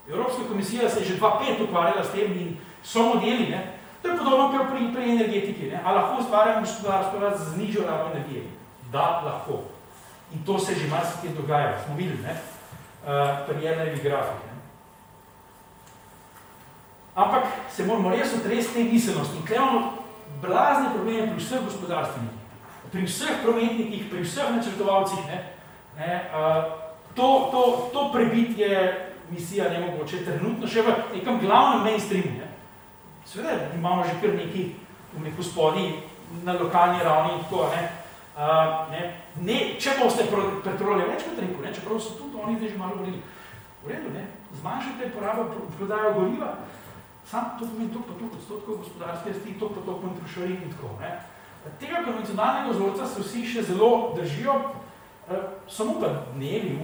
Evropska komisija se je že 2005 ukvarjala s tem in so modeli, to je podobno kot pri energetiki, a lahko ustvarjamo gospodarstvo raz z nižjo rabo energije. Da, lahko. In to se že marsikaj dogaja, smo videli, pri jednevih grafih. Ampak se moramo res otresti te miselnosti. In tukaj imamo blazne probleme pri vseh gospodarstvenikih, pri vseh prometnikih, pri vseh načrtovalcih. To prebit je misija nemogoče trenutno še v nekem glavnem mainstreamu. Seveda imamo že kar neki spodnji na lokalni ravni in tako, če boste petrolje večkrat rekel, čeprav so tudi oni zdaj že malo govorili, v redu, zmanjšajte porabo prodajo goriva, sam to pomeni toliko pa toliko odstotkov gospodarske rasti, toliko pa toliko trošarin in tako. Tega konvencionalnega vzorca se vsi še zelo držijo, samo pa dnevi,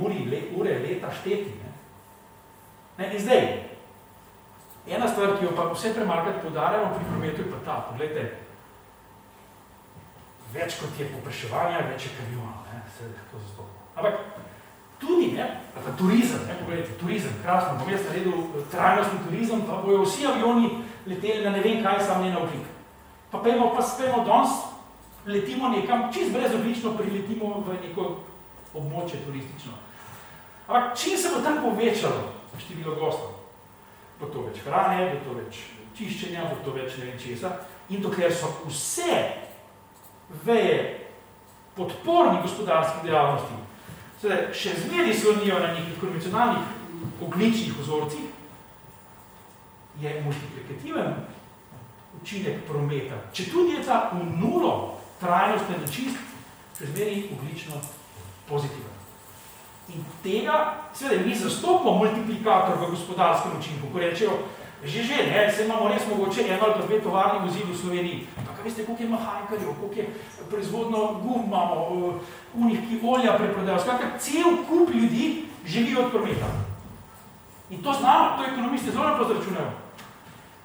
ure, leta šteti. In zdaj, ena stvar, ki jo pa vse premalkrat poudarjamo pri prometu, je pa ta, pogledajte, več kot je popraševanja, več je kamionov, se lahko zastopno. Ampak tudi, turizem, pogledajte, turizem, krasno, bom jaz naredil trajnostni turizem, pa bojo vsi avioni leteli na ne vem kaj, sam ne na oglik. Pa pejmo danes, letimo nekam, čist brezoglično priletimo v neko območje turistično. Ampak čim se bo tam povečalo število gostov, bo to več hrane, bo to več čiščenja, bo to več ne vem česa, in dokler so vse veje podporni gospodarskih dejavnosti, še zmeri slonijo na nekih konvencionalnih ogličnih vzorcih, je multiplikativen učinek prometa. Če tudi je ta v nulo trajnosten čist, še zmeri oglično pozitiven. In tega, seveda, mi zastopimo multiplikator v gospodarskem učinku, ko rečejo, se imamo res mogoče 1 ali 2 tovarni vozil v Sloveniji, ampak veste, koliko je mehankarjev, koliko je proizvodno gum imamo, unih, ki olja preprodajo, skratka, cel kup ljudi živijo od prometa. In to znamo, to ekonomisti zelo lepo zračunajo.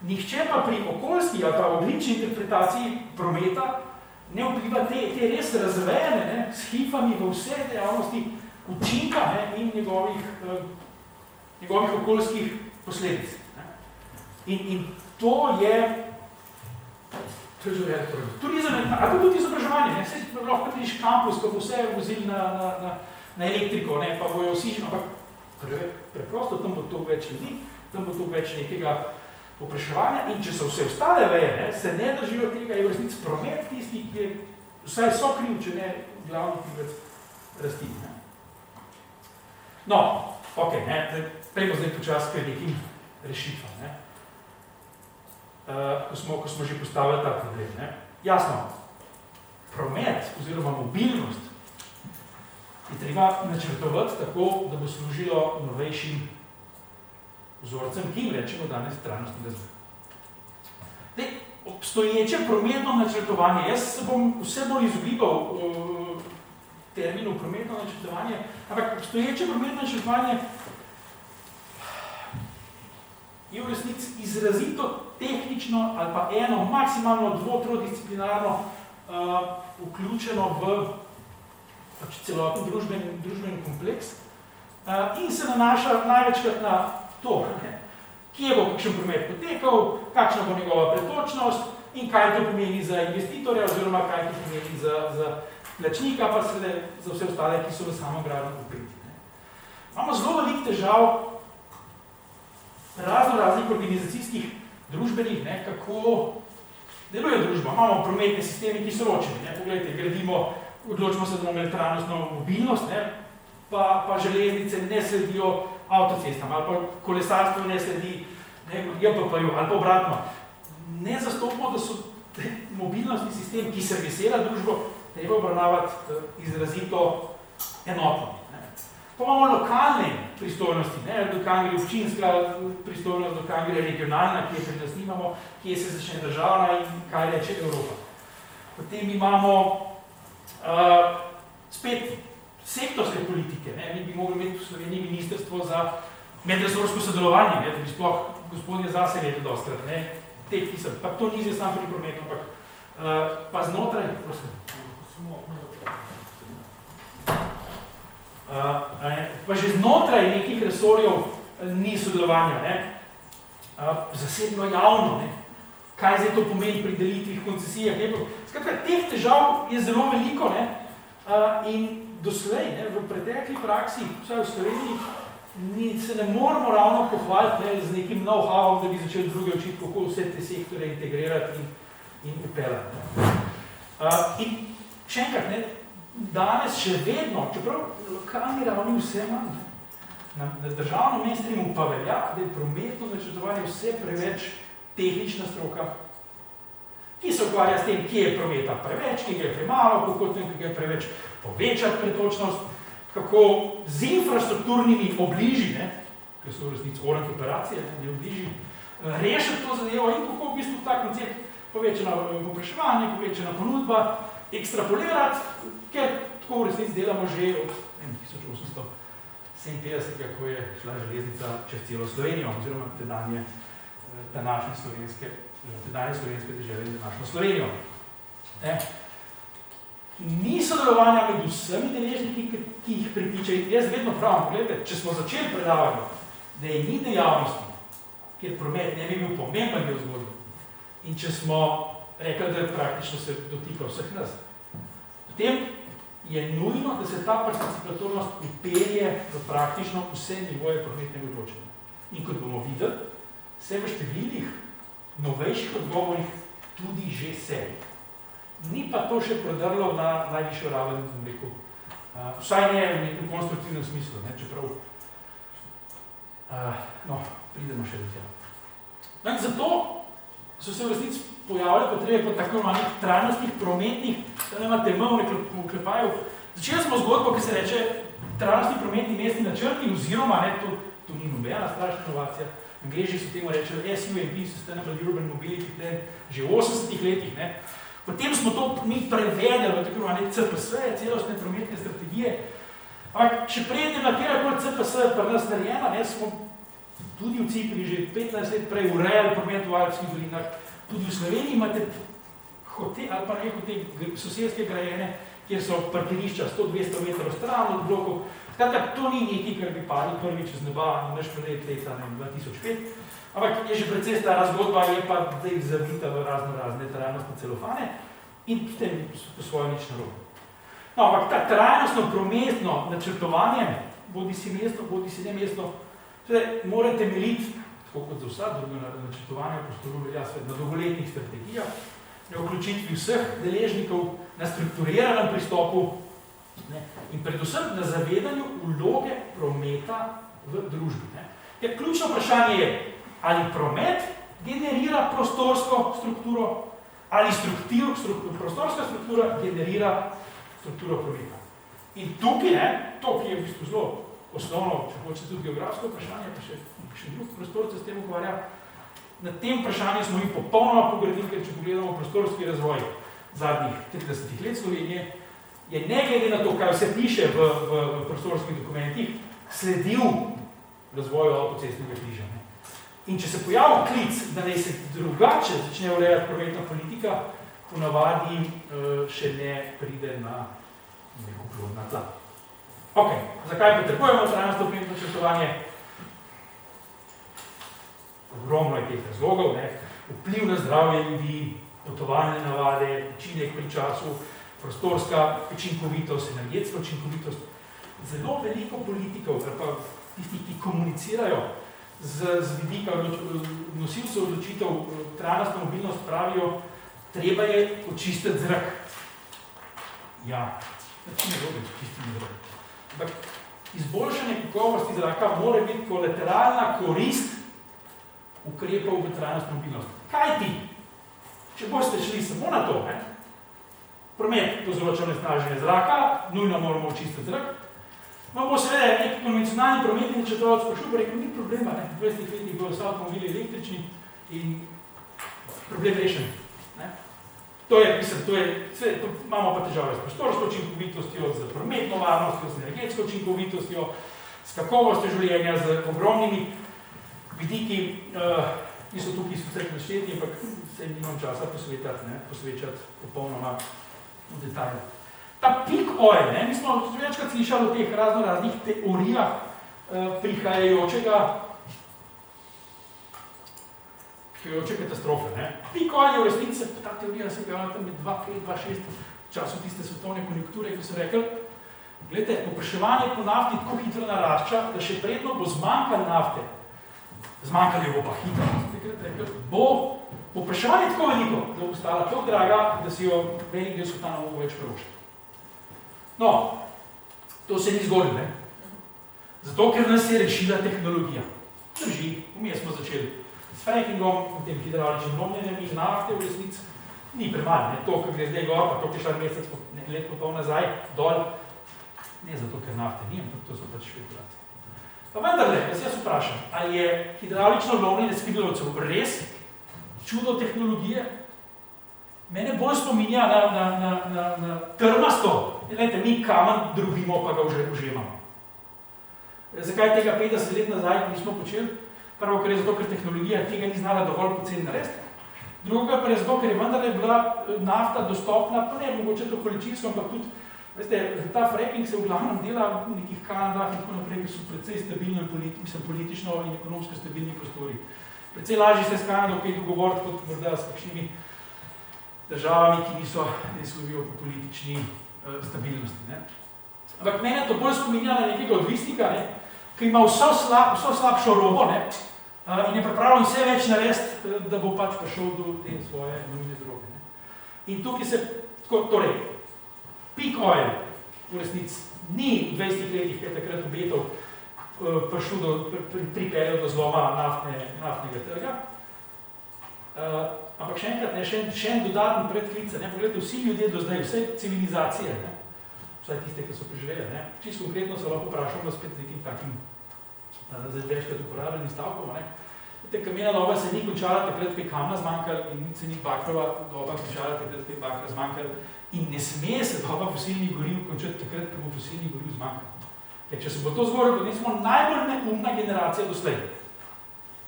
Nihče pa pri okoljski ali pa oglični interpretaciji prometa ne vpliva te res razvejene s hifami v vse dejavnosti učinka in njegovih okoljskih posledic. In to je turizem, ali pa tudi izobraževanje. Se lahko vidiš kampus, ko bo vse vozili na elektriko, pa bojo vsi, ampak preprosto tam bo to več ljudi, tam bo to več nekega popraševanja in če so vse ostale veje, se ne držijo tega, je v resnici promet tisti, ki je vsaj so kriv, če ne glavni krivec rasti. No, ok, prejmo zdaj počas k nekim rešitvam, ko smo že postavili ta problem. Jasno, promet oziroma mobilnost je treba načrtovati tako, da bo služilo novejšim vzorcem, ki jim rečemo danes trajnostni razvoj. Obstoječe prometno načrtovanje, jaz se bom vse bolj izogibal terminu prometno načrtovanje, ampak obstoječe prometno načrtovanje je v resnici izrazito tehnično ali pa eno maksimalno dvo-trodisciplinarno vključeno v celoten družbeni kompleks in se nanaša največkrat na to, kje bo kakšen promet potekal, kakšna bo njegova pretočnost in kaj to pomeni za investitorja oziroma kaj to pomeni za plačnika, pa seveda za vse ostale, ki so v samem gradu vpeti. Imamo zelo veliko težav raznih organizacijskih, družbenih, kako deluje družba. Imamo prometne sisteme, ki so ločeni. Poglejte, odločimo se, da bomo imeli trajnostno mobilnost, pa železnice ne sledijo avtocestam, ali pa kolesarstvo ne sledi JPP-ju, ali pa obratno. Ne zastopamo, da so mobilnostni sistem, ki servisira družbo, treba obravnavati izrazito enotno. Pa imamo lokalne pristojnosti, dokaj gre občinska pristojnost, dokaj gre regionalna, kje pri nas nimamo, kje se začne državna in kaj reče Evropa. Potem imamo spet sektorske politike. Mi bi mogli imeti v Sloveniji ministrstvo za medresorsko sodelovanje, da bi sploh gospodje zase vedeli dostkrat, te pisem. Pa to ni zdaj sam pri prometu, ampak pa znotraj, prosim. Pa že znotraj nekih resorjev ni sodelovanja, zasebno javno, kaj zdaj to pomeni pri delitvih, koncesijah. Skratka, teh težav je zelo veliko in doslej, v pretekli praksi, vsaj v Sloveniji, se ne moramo ravno pohvaliti z nekim know-howom, da bi začeli druge učiti, kako vse te sektore integrirati in upeljati. In še enkrat, danes še vedno, čeprav lokalni ravni vse manj, na državnem mainstreamu pa velja, da je prometno načrtovanje vse preveč tehnična stroka, ki se ukvarja s tem, kje je prometa preveč, kje je premalo, kako je preveč povečati pretočnost, kako z infrastrukturnimi obliži, ki so v resnici orank operacije, ne obliži, rešiti to zadevo in kako v bistvu ta koncept povečana povpraševanje, povečana ponudba, ekstrapolirati, ker tako v resnici delamo že od 1857, ko je šla železnica čez celo Slovenijo, oziroma današnje slovenske dežele in današnjo Slovenijo. Ni sodelovanja med vsemi deležniki, ki jih pritiče. Jaz vedno pravim, pogledajte, če smo začeli predavati, da je ni dejavnosti, kjer promet ne bi bil pomemben del zgodbe, in če smo rekli, da praktično se dotika vseh nas, potem je nujno, da se ta participatornost upelje v praktično vse nivoje prometnega odločanja. In kot bomo videli, se v številnih novejših odgovorih tudi že sebi. Ni pa to še prodrlo na najvišjo raven, vsaj ne v nekem konstruktivnem smislu, čeprav pridemo še do tega. Zato so se v resnici pojavile potrebe po tako imenih trajnostnih prometnih, da ne imate v oklepaju. Začeli smo zgodbo, ki se reče trajnostni prometni mestni načrti, oziroma, to ni nobena strašna inovacija, Angleži so temu rečeli SUMP, Sustainable Urban Mobility Plan, že v 80-ih letih. Potem smo to mi prevedeli v tako imenih CPS, celostne prometne strategije. Ampak, če prej je na kjerkoli CPS pri nas narejena, smo tudi v Cipri že 15 let prej urejali promet v Alpskih dolinah. Tudi v Sloveniji imate hotel, ali pa te sosedske grajene, kjer so parkirišča 100-200 metrov stran od blokov. Skratka, to ni nekaj, kar bi padli prvič z neba na naš planet leta 2005, ampak je že precej stara zgodba, je pa zdaj zavita v razne trajnostne celofane in potem po svoje nič narobe. Ampak ta trajnostno prometno načrtovanje, bodi si mestno, bodi si nemestno, mora temeljiti, tako kot za vsa druga načrtovanja, prostoru velja svet na dolgoletnih strategijah, na vključitvi vseh deležnikov, na strukturiranem pristopu in predvsem na zavedanju vloge prometa v družbi. Ker ključno vprašanje je, ali promet generira prostorsko strukturo, ali prostorska struktura generira strukturo prometa. In tukaj, to, ki je v bistvu zelo osnovno, če hočete tudi geografsko vprašanje, pa še drug prostor se s tem ukvarja, na tem vprašanju smo jih popolnoma pogradili, ker če pogledamo prostorski razvoj zadnjih 30 let Slovenije, je ne glede na to, kaj vse piše v prostorskih dokumentih, sledil razvoju avtocestnega križa. In če se pojavi klic, da naj se drugače začne urejati prometna politika, ponavadi še ne pride na neko plodna tla. Ok, zakaj potrebujemo trajnostno prometno načrtovanje? Ogromno je teh razlogov, ne? Vpliv na zdravje ljudi, potovalne navade, učinek pri času, prostorska učinkovitost, energetska učinkovitost. Zelo veliko politikov, pa tistih, ki komunicirajo z vidika nosilcev odločitev, trajnostno mobilnost pravijo, treba je očistiti zrak. Ja, ne robe očistiti zrak. Ampak izboljšanje kakovosti zraka mora biti kolateralna korist ukrepov v trajnostno mobilnost. Kaj ti? Če boste šli samo na to, promet povzroča onesnaženje zraka, nujno moramo očistiti zrak, vam bo seveda neki konvencionalni prometni načrtovalec sprašil, pa rekel, ni problema, v 20 letih bodo vse avtomobili električni in problem rešen. To imamo pa težave s prostorsko učinkovitostjo, z prometno varnostjo, z energetsko učinkovitostjo, s kakovostjo življenja, z ogromnimi vidiki, ki so tukaj vse našteti, ampak se nimam časa posvečati popolnoma v detalje. Ta peak oil, mi smo večkrat slišali o teh raznih teorijah prihajajoče katastrofe. Peak oil je v resnici, ta teorija se pojavila tam med 2-5-2-6 v času tiste svetovne konjunkture, ko so rekli, gledajte, popraševanje po nafti tako hitro narašča, da še predno bo zmanjkalo nafte, zmanjkalo bo pa hitro, bo popraševanje tako veliko, da bo postala tako draga, da si jo velik del sveta ne bo več privoščiti. No, to se ni zgodilo, zato, ker nas je rešila tehnologija. Drži, vmes smo začeli s frackingom, potem hidrauličnim lomljenjem in nafte v resnici ni premalo, to, kar gre zdaj gor, pa to, ki šla mesec, let pa pol nazaj, dol, ne zato, ker nafte ni, ampak to so pač špekulacije. Pa vendarle, jaz vprašam, ali je hidraulično lomljenje skrilovcev res čudo tehnologije? Mene bolj spominja na trmasto. Glejte, mi kamen drobimo, pa ga uževamo. Zakaj tega 50 let nazaj nismo počeli? Prvo, ker je zato, ker tehnologija tega ni znala dovolj poceni narediti. Druga pa je zato, ker je vendarle bila nafta dostopna, pa ne mogoče to količinsko, ampak tudi, veste, ta fracking se v glavnem dela v nekih Kanadah in tako naprej, ki so precej stabilno politično in ekonomsko stabilni prostori. Precej lažje se s Kanado kaj dogovoriti, kot morda s kakšnimi državami, ki niso slovijo po politični stabilnosti. Ampak mene to bolj spominja na nekega odvisnika, ki ima vso slabšo robo in je pripravljen vse več narediti, da bo pač prišel do te svoje nujne droge. In tukaj se, torej, peak oil v resnici ni v 20 letih, ki je takrat obetov, pripeljal do zloma naftnega trga. Ampak še enkrat, še en dodatni predklic. Pogledajte, vsi ljudje do zdaj, vse civilizacije, vsaj tiste, ki so preživeli, čisto konkretno se lahko vprašamo spet z nekim takim večkrat uporabljenim stavkom. Kamena doba se ni končala takrat, ko je kamna zmanjkala in se ni bakrova doba končala takrat, ko je bakra zmanjkala in ne sme se doba fosilnih goriv končati takrat, ko bo fosilnih goriv zmanjkala. Ker če se bo to zgodilo, potem smo najbolj neumna generacija doslej.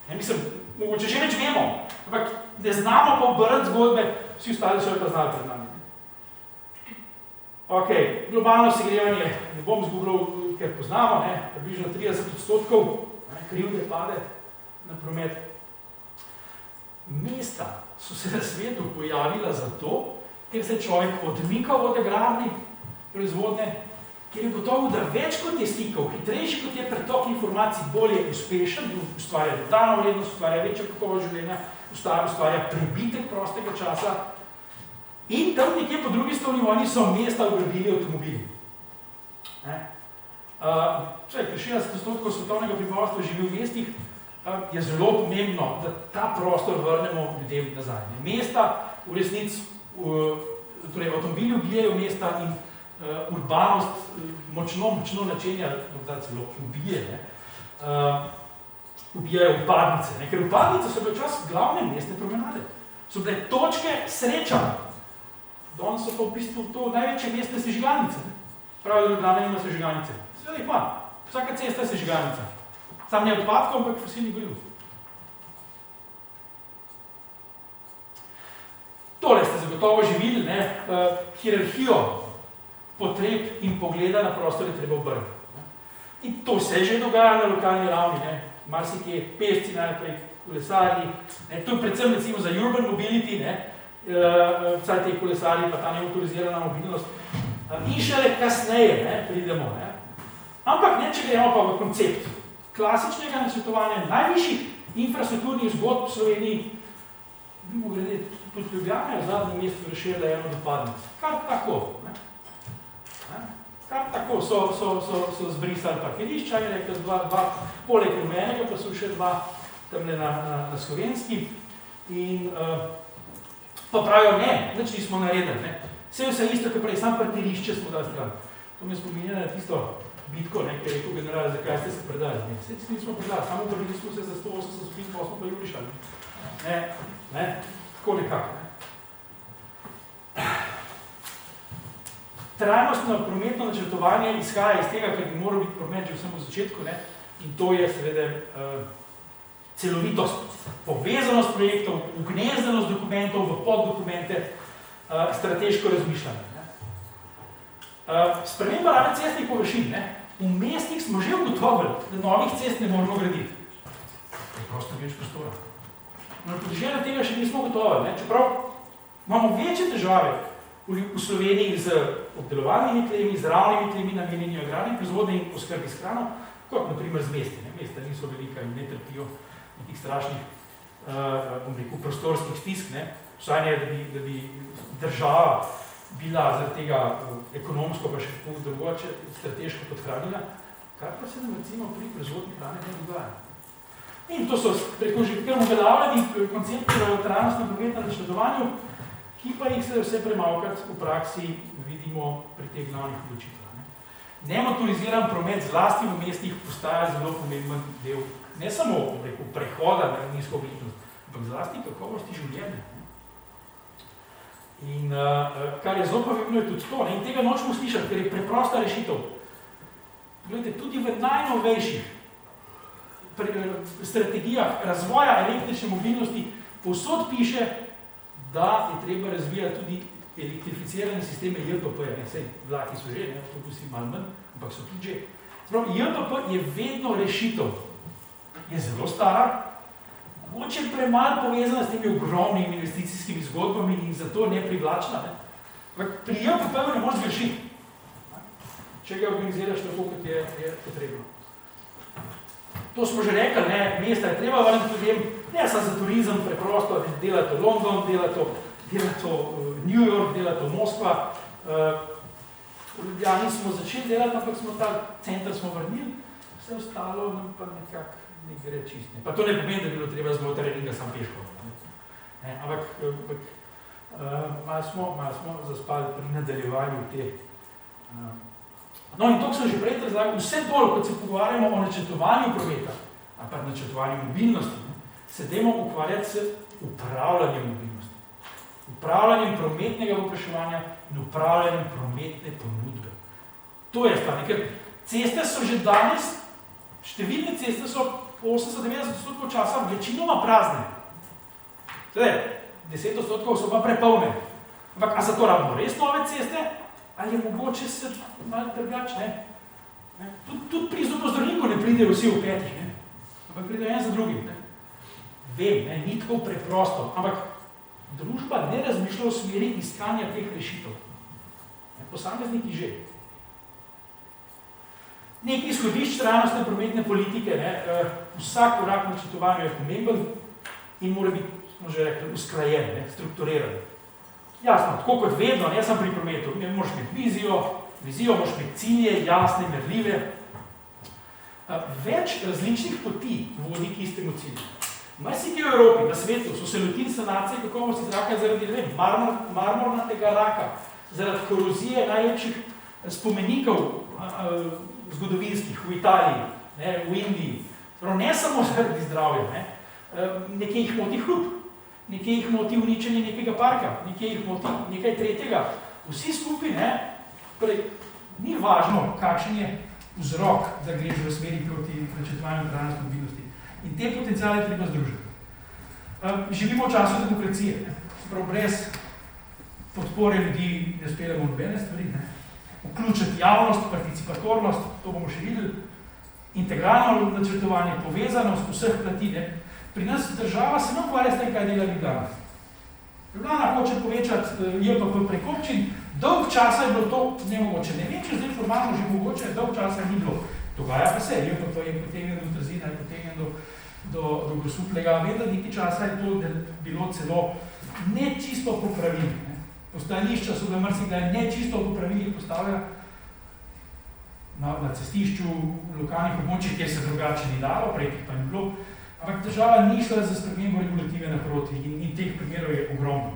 Mislim, mogoče že več vemo, ampak ne znamo pa obrati zgodbe, vsi ostali so jo pa znali pred nami. Ok, globalno segrevanje ne bom zgubljal, ker poznamo, približno 30% krivde pade na promet. Mesta so se na svetu pojavila zato, ker se človek odmikal od agrarnih proizvodne, ker je gotovo, da več kot je stikov, hitrejši kot je pretok informacij, bolje uspešen, ustvarja dodano vrednost, ustvarja večjo kakovost življenja, ustvarja prebitek prostega časa in tam nekje po drugi strani vojni so mesta ugrabili avtomobili. Pri 60% svetovnega prebivalstva živi v mestih, je zelo pomembno, da ta prostor vrnemo ljudem nazaj. Mesta v resnici, torej avtomobili ubijajo mesta in urbanost močno načenja, morda celo ubije, ubijajo upadnice. Ker upadnice so bile včasih glavne mestne promenade. So bile točke srečanja. Danes so pa v bistvu to največje mestne sežigalnice. Pravi, da Ljubljana ima sežigalnice. Seveda jih ima. Vsaka cesta je sežigalnica. Sam ne odpadkov, ampak fosilnih goriv. gotovo že videli, hierarhijo potreb in pogleda na prostor je treba obrniti. In to se že dogaja na lokalni ravni, marsikje pešci najprej, kolesarji, to je predvsem recimo za urban mobility, vsaj te kolesarji pa ta nemotorizirana mobilnost. In šele kasneje pridemo. Ampak če gremo pa v koncept klasičnega načrtovanja najvišjih infrastrukturnih zgodb v Sloveniji, mimo grede tudi Ljubljana je v zadnjem mestu rešila eno dopadnic. Kar tako. Kar tako so zbrisali parkirišča in rekli dva poleg rumenega, pa so še dva tamle na slovenski. In pa pravijo, nič nismo naredili. Vse isto, kot prej, samo parkirišče smo dali stran. To me spominja na tisto bitko, ki je rekel general, zakaj ste se predali. Vse nismo predali, samo uporili smo se za 180 spin, pa smo pa jurišali. Tako nekako. Trajnostno prometno načrtovanje izhaja iz tega, ker bi moral biti promet že vsem v začetku, in to je seveda celovitost, povezanost projektov, ugnezdenost dokumentov v poddokumente, strateško razmišljanje. Sprememba rabe cestnih površin. V mestih smo že ugotovili, da novih cest ne moramo graditi. Prosto več prostora. Na podeželju tega še nismo ugotovili. Čeprav imamo večje težave v Sloveniji z obdelovanimi tlemi, z ravnimi tlemi, namenjeni agrarni proizvodnji in oskrbi s hrano, kot na primer z mesti. Mesta niso velika in ne trpijo nekih strašnih prostorskih stisk. Vsaj ne, da bi država bila zaradi tega ekonomsko pa še drugače strateško podhranila, kar pa se nam recimo pri proizvodni hrane ne dogaja. In to so preko že kar uveljavljeni koncepti v trajnostnem prometnem načrtovanju, ki pa jih se vse premalkrat v praksi vidimo pri teh glavnih odločitvah. Nemotoriziran promet zlasti v mestih postaja zelo pomemben del, ne samo prehoda na nizkoogljičnost, ampak zlasti kakovosti življenja. In kar je zelo pomembno je tudi to, in tega nočemo slišati, ker je preprosta rešitev. Gledajte, tudi v najnovejših strategijah razvoja električne mobilnosti povsod piše, da je treba razvijati tudi elektrificirane sisteme JPP-ja. Sej vlaki so že, avtobusi malo manj, ampak so tudi že. JPP je vedno rešitev. Je zelo stara, mogoče premalo povezana s temi ogromnimi investicijskimi zgodbami in zato neprivlačna. Pri JPP-ju ne moreš zgrešiti, če ga organiziraš tako, kot je potrebno. To smo že rekli, mesta je treba vrniti ljudem, ne samo za turizem, preprosto, dela to London, dela to New York, dela to Moskva. V Ljubljani smo začeli delati, ampak smo ta center vrnili, vse ostalo nam pa nekako ne gre čist. Pa to ne pomeni, da bi bilo treba znotraj treninga sam peško. Ampak malo smo zaspali pri nadaljevanju te. No in to, ko sem že prej razlagal, vse bolj, kot se pogovarjamo o načrtovanju prometa, ali pa načrtovanju mobilnosti, se dajmo ukvarjati s upravljanjem mobilnosti. Upravljanjem prometnega povpraševanja in upravljanjem prometne ponudbe. To je stvar, ker ceste so že danes, številne ceste so 80-90% časa večinoma prazne. Sedaj, 10% so pa prepolne. Ampak, a za to rabimo res nove ceste? Ali je mogoče se malo drugače, Tudi pri zobozdravniku ne pridejo vsi v petih, ampak pridejo en za drugim. Vem, ni tako preprosto, ampak družba ne razmišlja v smeri iskanja teh rešitev. Posamezniki že. Nekaj izhodišč trajnostne prometne politike, vsak korak načrtovanju je pomemben in mora biti, smo že rekli, usklajen, strukturiran. Jasno, tako kot vedno, ne samo pri prometu, moraš imeti vizijo, moraš imeti cilje, jasne, merljive. Več različnih poti vodi k istemu cilju. Marsikje v Evropi, na svetu, so se lotili sanacije kakovosti zraka zaradi marmornatega raka, zaradi korozije najlepših spomenikov zgodovinskih v Italiji, v Indiji. Ne samo zaradi zdravja, nekaj jih moti hrup. Nekaj jih moti uničenje nekega parka, nekaj jih moti nekaj tretjega. Vsi skupaj, ni važno, kakšen je vzrok, da greš v smeri proti načrtovanju trajnostne mobilnosti. In te potenciale treba združiti. Živimo v času demokracije, brez podpore ljudi ne speljamo nobene stvari, ne. Vključiti javnost, participatornost, to bomo še videli, integralno načrtovanje, povezanost vseh plati, ne. Pri nas država se ne ukvarja s tem, kaj dela Ljubljana. Ljubljana hoče povečati JPP prek občin, dolg časa je bilo to nemogoče. Ne vem, če zdaj formalno že mogoče, dolg časa ni bilo. Dogaja pa se, JPP je potegnjen do Trzina, je potegnjen do Grosuplja. Vem, da nekaj časa je to bilo celo ne čisto popravili. Postajališča so da marsikdaj ne čisto popravili, postavlja na cestišču lokalnih območij, kjer se drugače ni dalo, prej pa ni bilo. Ampak država ni šla za spremembo regulative naproti in teh primerov je ogromno.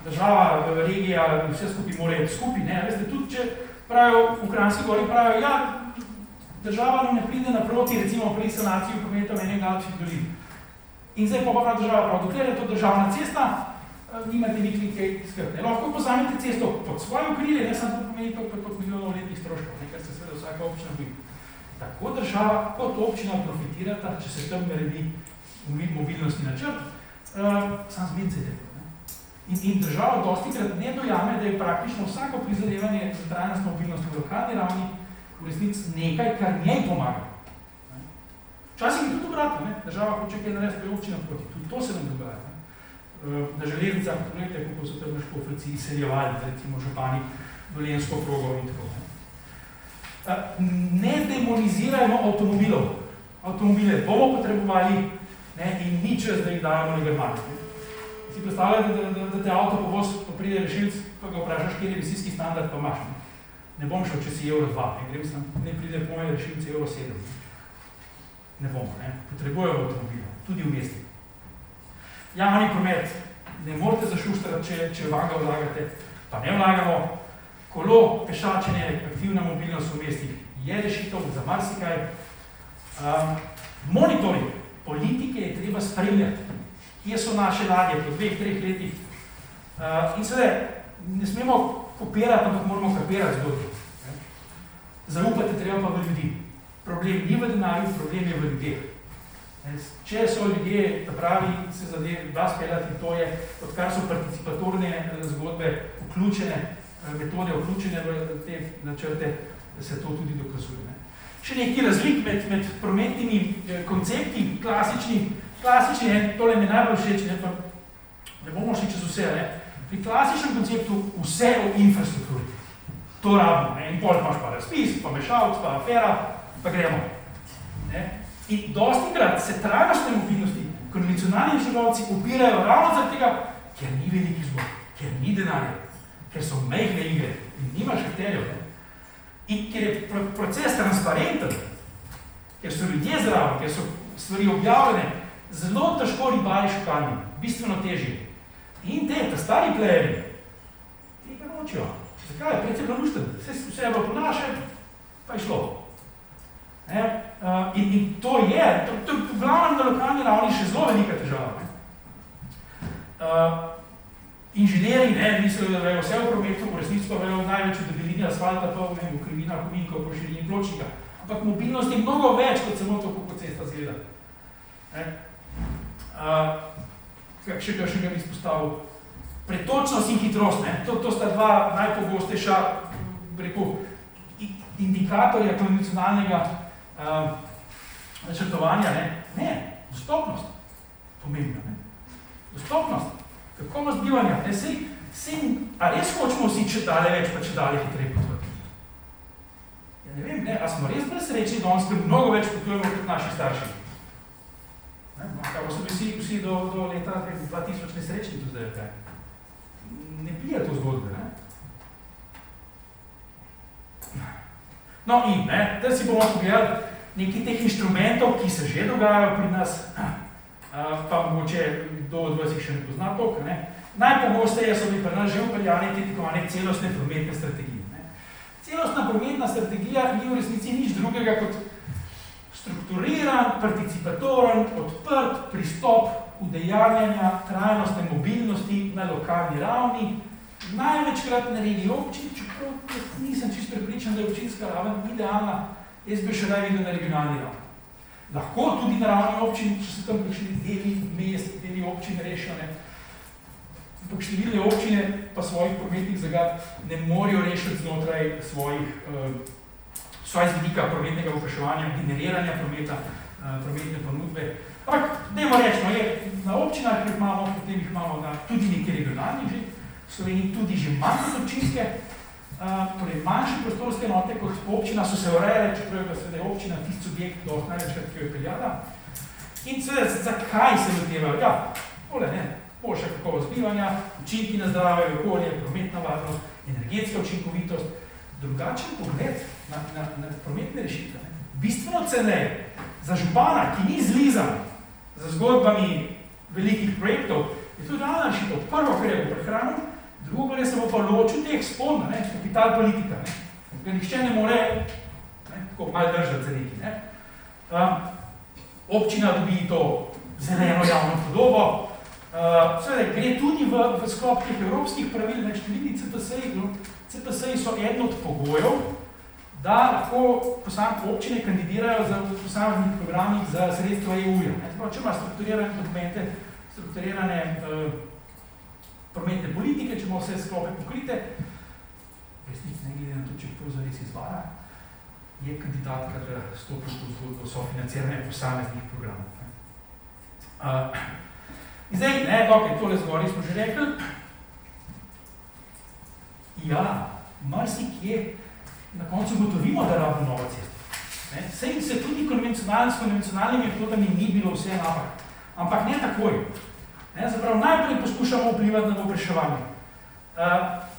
Država, regija, vse skupaj mora iti skupaj, ne? Veste, tudi če pravijo v Kranjski Gori, pravijo, ja, država nam ne pride naproti, recimo pri sanaciji prometa v enem Galčnih dolin. In zdaj pa prav država prav, dokler je to državna cesta, nimate nikoli kaj skrbne. Lahko pozamete cesto pod svoje okrilje, ne samo to pomeni toliko milijonov letnih stroškov, kar se seveda vsaka občina boji. Tako država kot občina profitirata, če se tam naredi mobilnostni načrt, sam zmencete. In država dostikrat ne dojame, da je praktično vsako prizadevanje za trajnostno mobilnost v lokalni ravni v resnici nekaj, kar njej pomaga. Včasih je tudi obratno, država hoče kaj narediti, pa je občina proti. Tudi to se nam dogaja. Na železnicah, pogledajte, kako so tam na Škofljici izseljevali, recimo župani Dolenjsko progo in tako. Ne demonizirajmo avtomobilov. Avtomobile bomo potrebovali, ne, in ni čas, da jih dajemo legalno. Si predstavljate, da te avto povoz pride rešilc, pa ga vprašaš, kjer je emisijski standard, pa imaš. Ne bom šel, če si Euro 2, ne pride po moj rešilc Euro 7. Ne bomo, ne. Potrebujemo avtomobile, tudi v mesti. Javni promet, ne morate zašuštrati, če vaga vlagate, pa ne vlagamo. Kolo, pešačenje, aktivna mobilnost v mestih je rešitev za marsikaj. Monitoring politike je treba spremljati, kje so naše ladje po 2-3 letih. In seveda, ne smemo kopirati, ampak moramo kapirati zgodbo. Zaupati treba pa v ljudi. Problem ni v denarju, problem je v ljudeh. Če so ljudje, ta pravi, se zadev da speljati, to je, odkar so participatorne zgodbe vključene, metode vključene v te načrte, se to tudi dokazuje. Še nekaj razlik med prometnimi koncepti, klasični, tole mi najbolj všeč, ne bomo šli čez vse, ne. Pri klasičnem konceptu vse o infrastrukturi. To rabimo, in pol imaš pa razpis, pa mešalc, pa afera, pa gremo. In dostikrat se trajnostne mobilnosti konvencionalni želovci upirajo ravno zaradi tega, ker ni veliki zbor, ker ni denarja, ker so mehne igre in nimaš akterjev. In ker je proces transparenten, ker so ljudje zraven, ker so stvari objavljene, zelo težko ribariš v kanju, bistveno težje. In ta stari plejeri, tega nočijo. Zakaj? Pred se je bilo lušten, vse je bilo po naše, pa je šlo. In to je v glavnem na lokalni ravni še zelo velika težava. Inženjeri mislijo, da vejo vse v prometu, v resnici pa vejo največ v debelini asfalta, pa v krivinah, kominkov, po širini pločnika. Ampak mobilnost je mnogo več, kot samo to, kako cesta zgleda. Še ga bi izpostavil. Pretočnost in hitrost, to sta dva najpogostejša, rekel, indikatorja konvencionalnega načrtovanja. Ne, dostopnost. Pomembno. Dostopnost. Kakovost bivanja. A res hočemo vsi čedalje več, pa čedalje hitreje potovati? Ja, ne vem, a smo res presrečni, da ker mnogo več potujemo kot naši starši? Kako so bili vsi do leta 2000 nesrečni tu zdaj? Ne pije to zgodbe, ne? No in, da si bomo pogledali nekaj teh inštrumentov, ki se že dogajajo pri nas, pa mogoče kdo od vas jih še ne pozna toliko. Najpogosteje so bili pri nas že upeljane te tako celostne prometne strategije. Celostna prometna strategija ni v resnici nič drugega kot strukturiran, participatoren, odprt pristop udejanjanja trajnostne mobilnosti na lokalni ravni, največkrat na regiji občin, čeprav nisem čisto prepričan, da je občinska raven idealna, jaz bi še naj videl na regionalni ravni. lahko tudi na ravni občin, če se tam kakšni deli mest, deli občin rešijo, ne. Ampak številne občine pa svojih prometnih zagad ne morejo rešiti znotraj svojih z vidika prometnega vpraševanja, generiranja prometa, prometne ponudbe. Ampak, dajmo reči, no, je na občinah, ki imamo, potem jih imamo na tudi neki regionalni že, v Sloveniji tudi že manj kot občinske, torej manjše prostorske enote kot občina so se urejale, čeprav je seveda občina tisti subjekt, do največkrat, ki jo je peljala. In seveda, zakaj se lotevajo? Ja, tole, ne, boljša kakovost bivanja, učinki na zdravje, okolje, prometna varnost, energetska učinkovitost, drugačen pogled na prometne rešitve. Bistveno ceneje za župana, ki ni zlizan za zgodbami velikih projektov, je to realna rešitev. Prvo, kar je bo prehranil, drugo, kar je se bo pa ločil teh spodna, ne, kapital politika, ne. Ga nihče ne more, ne, tako malo držati za neki, ne. Občina dobi to zeleno javno podobo, seveda, gre tudi v sklop teh evropskih pravil, ne, številni CPS-ji so eden od pogojev, da lahko občine kandidirajo za posameznih programih za sredstva EU-ja. Če ima strukturirane dokumente, strukturirane prometne politike, če ima vse sklope pokrite, resnici ne glede na to, če to zares izvaja, je kandidatka, da stopi v zgodbo sofinanciranja posameznih programov. In zdaj, ne, dokaj tole zgori smo že rekli, ja, marsikje na koncu gotovimo, da rabimo novo cesto. Sej se tudi s konvencionalnimi metodami ni bilo vse napak, ampak ne takoj. Zapravo, najprej poskušamo vplivati na povpraševanje.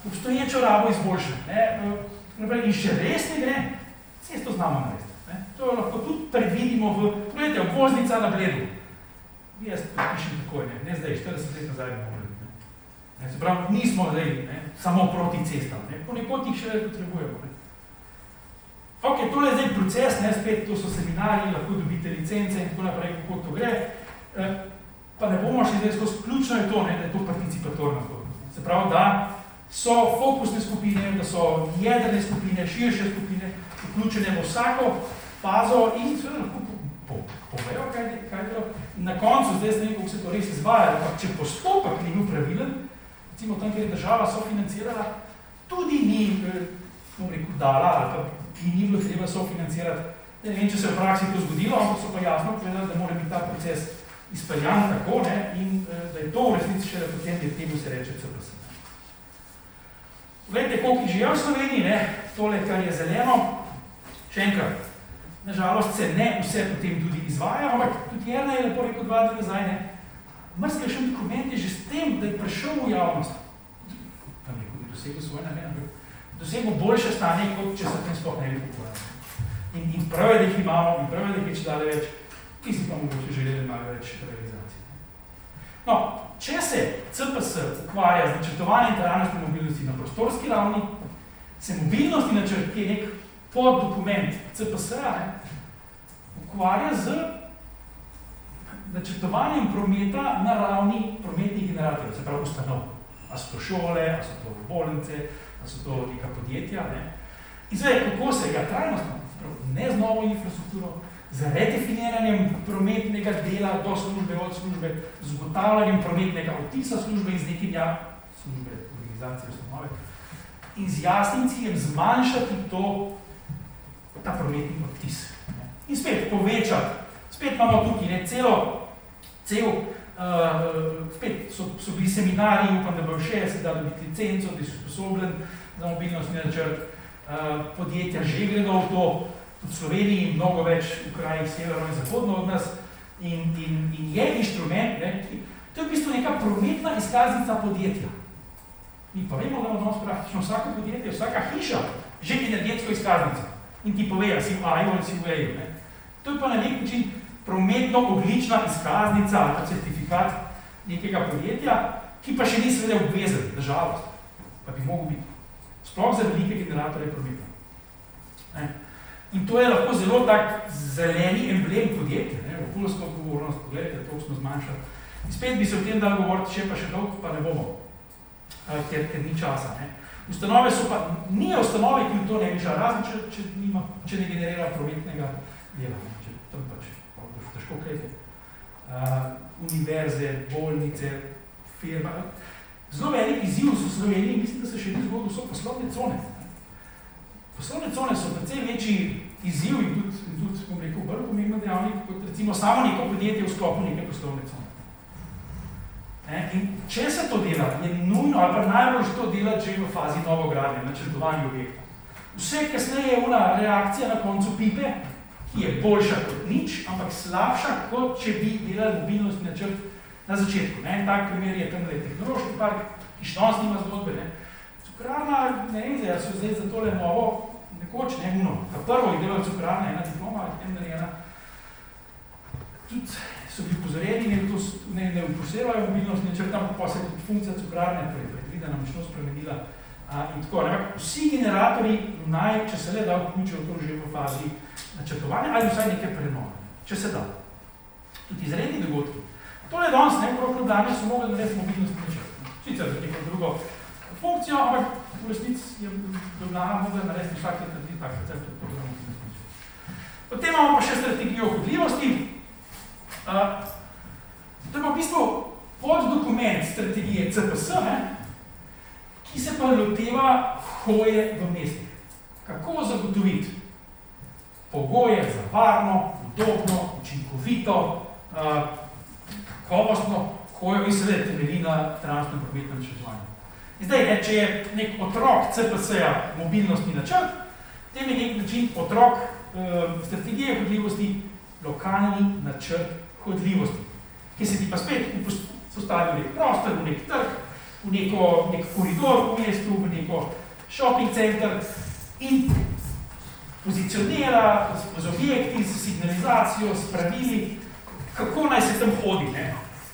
Obstoječo rabo izboljšati. In še res ne gre, cesto znamo narediti. To lahko tudi predvidimo v obvoznica na Bledu. Jaz pišem takoj, ne zdaj, 40 let nazaj bomo gledali. Zapravo, nismo zdaj samo proti cestam, ponekod jih še potrebujemo. Ok, tole je zdaj proces, ne, spet to so seminarji, lahko dobite licence in tako naprej, kako to gre. Pa ne bomo še zdaj skozi, ključno je to, ne, da je to participatorno. Se pravi, da so fokusne skupine, da so jedrne skupine, širše skupine, vključene v vsako fazo in seveda lahko povejo, kaj delo. In na koncu, zdaj se nekaj, kako se to res izvaja, ampak če postopek ni bil pravilen, recimo tam, kjer je država sofinancirala, tudi ni, dala ali pa ki ni bilo treba sofinancirati. Ne vem, če se v praksi to zgodilo, ampak so pa jasno povedali, da mora biti ta proces izpeljan tako, ne, in da je to v resnici še, da potem je temu se reče CPS. Glejte, koliko jih žive v Sloveniji, ne, tole, kar je zeleno, še enkrat, nažalost se ne vse potem tudi izvaja, ampak tudi Jernej je lepo rekel 2 dni nazaj, ne, marsikajšen dokument je že s tem, da je prišel v javnost. Tam je dosegel svoj namen, dosegel boljše stanje, kot če se tem sploh ne bi pogovarjali. In prav je, da jih imamo, in prav je, da jih če dale več, ki si pa mogoče želeli malo več realizacije. No, če se CPS ukvarja z načrtovanjem trajnostne mobilnosti na prostorski ravni, se mobilnosti načrt, ki je nek poddokument CPS-a, ukvarja z načrtovanjem prometa na ravni prometnih generatorjev, se pravi ustanov. A so to šole, a so to bolnice, a so to neka podjetja. Ne? In zdaj, kako se ga trajnostno, ne z novo infrastrukturo, z redefiniranjem prometnega dela do službe, od službe, z ugotavljanjem prometnega odtisa službe in z nekim službe, organizacije, ustanove, in z jasnim ciljem zmanjšati ta prometni odtis. Ne? In spet povečati, spet imamo tukaj ne, spet so bili seminarji, upam, da bo še se da dobiti licenco, da so sposoben za mobilnostni načrt. Podjetja že gredo v to, tudi v Sloveniji, mnogo več v krajih severno in zahodno od nas. In je inštrument, ne, to je v bistvu neka prometna izkaznica podjetja. Mi pa vemo, da imamo praktično vsako podjetje, vsaka hiša, že energetsko izkaznico. In ti pove, si v A-ju ali si v E-ju. To je pa na nek način prometno-oglična izkaznica ali pa certifikat nekega podjetja, ki pa še ni seveda obvezen, nažalost, pa bi mogel biti. Sploh za velike generatorje prometa. In to je lahko zelo tak zeleni emblem podjetja, okoljska odgovornost, pogledajte, toliko smo zmanjšali. In spet bi se o tem dal govoriti še pa še dolgo, pa ne bomo, ker ni časa. Ustanove so pa, nije ustanove, ki to ne bi šla, razen če ne generira prometnega dela, če tam pač težko krete. Univerze, bolnice, firma. Zelo velik izziv v Sloveniji, mislim, da se še ni zgodil, so poslovne cone. Poslovne cone so precej večji izziv in tudi bom rekel, bolj pomembno dejavnik, kot recimo samo neko podjetje v sklopu neke poslovne cone. In če se to dela, je nujno ali pa najbolj to delati že v fazi novogradnje, načrtovanja objekta. Vse kasneje je ona reakcija na koncu pipe, ki je boljša kot nič, ampak slabša, kot če bi delali mobilnostni načrt na začetku. En tak primer je tam tehnološki park, ki še danes nima zgodbe. Cukrarna, ne vem, da so zdaj za tole novo, nekoč, ne, ta prvo je delala cukrarna, ena diploma, tem narejena. Tudi so bili upozorjeni, ne upoštevajo mobilnostni načrt, ampak pa se je tudi funkcija cukrarne predvidena močno spremenila. In tako, vsi generatorji naj, če se le da, vključijo to že v fazi načrtovanja ali vsaj nekaj prenove, če se da. Tudi izredni dogodki. Tole danes, okrog Ljubljane so mogli narediti mobilnostni načrt. Sicer za neko drugo funkcijo, ampak v resnici je Ljubljana mogla narediti vsak let narediti tak recept od programa mobilnostni načrt. Potem imamo pa še strategijo hodljivosti. To je pa v bistvu poddokument strategije CPS, ki se pa loteva hoje v mestih. Kako zagotoviti pogoje za varno, udobno, učinkovito, kakovostno hojo in seveda temelji na trajnostnem prometnem načrtovanju. In zdaj, če je nek otrok CPS-ja mobilnostni načrt, tem je nek način otrok strategije hodljivosti lokalni načrt hodljivosti, ki se ti pa spet postavi v nek prostor, v nek trg, v nek koridor v mestu, v neko shopping center in pozicionira z objekti, z signalizacijo, s pravili, kako naj se tam hodi,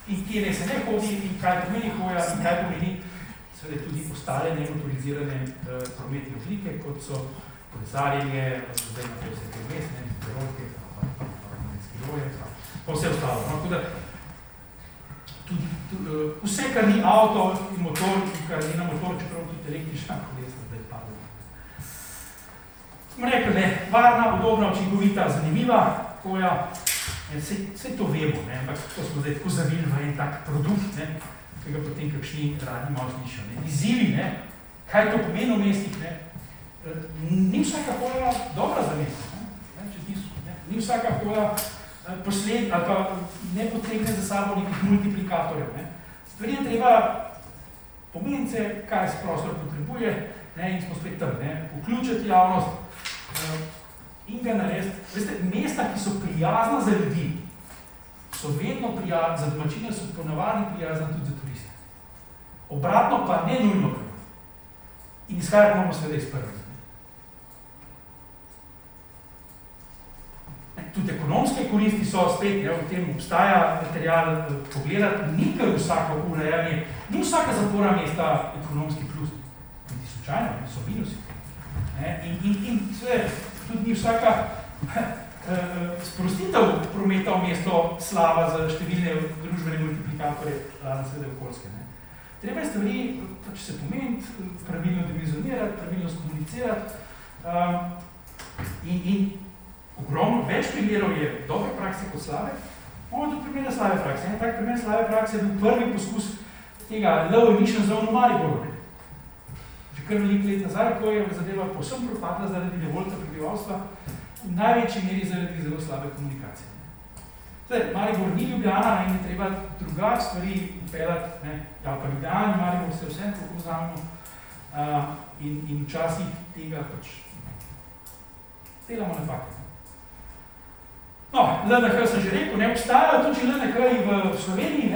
in kje naj se ne hodi, in kaj pomeni hoja, in kaj pomeni seveda tudi ostale nemotorizirane prometne oblike, kot so kolesarjenje, zdaj na vse te mestne, peronke, skiroje, pa vse ostalo. Tako da tudi vse, kar ni avto in motor, kar ni na motor, čeprav tudi električna kolesa zdaj padla. Smo rekli, varna, udobna, učinkovita, zanimiva hoja, vse to vemo, ampak to smo zdaj tako zavili v en tak produkt, ki ga potem kakšni radi malo slišijo. Izzivi, kaj to pomeni v mestih, ni vsaka hoja dobra za mesto, ni vsaka hoja posled, ali pa ne potegne za sabo nekih multiplikatorjev. Stvari je treba pomence, kaj se prostor potrebuje, in smo spet tam, vključiti javnost in ga narediti. Veste, mesta, ki so prijazna za ljudi, so vedno prijazna, za domačine so ponavadi prijazna tudi za turiste. Obratno pa ne nujno prijazna. In izhajati moramo seveda iz prvega. Tudi ekonomske koristi so spet, v tem obstaja material pogledati, ni kar vsako urejanje, ni vsaka zapora mesta ekonomski plus, niti slučajno, so minusi. In tudi ni vsaka sprostitev prometa v mesto slava za številne družbene multiplikatorje, seveda okoljske. Treba je stvari, če se pomeniti, pravilno divizionirati, pravilno skomunicirati in ogromno, več primerov je dobre prakse kot slabe, imamo tudi primere slabe prakse. En tak primer slabe prakse je bil prvi poskus tega low emission zone v Mariboru. Že kar veliko let nazaj, ko je zadeva povsem propadla zaradi nevoljca prebivalstva, v največji meri zaradi zelo slabe komunikacije. Zdaj, Maribor ni Ljubljana in je treba drugače stvari upeljati, ja pa Ljubljana in Maribor se vsem tako vzamemo in včasih tega pač delamo napake. No, LNH sem že rekel, obstajajo tudi LNH-ji v Sloveniji,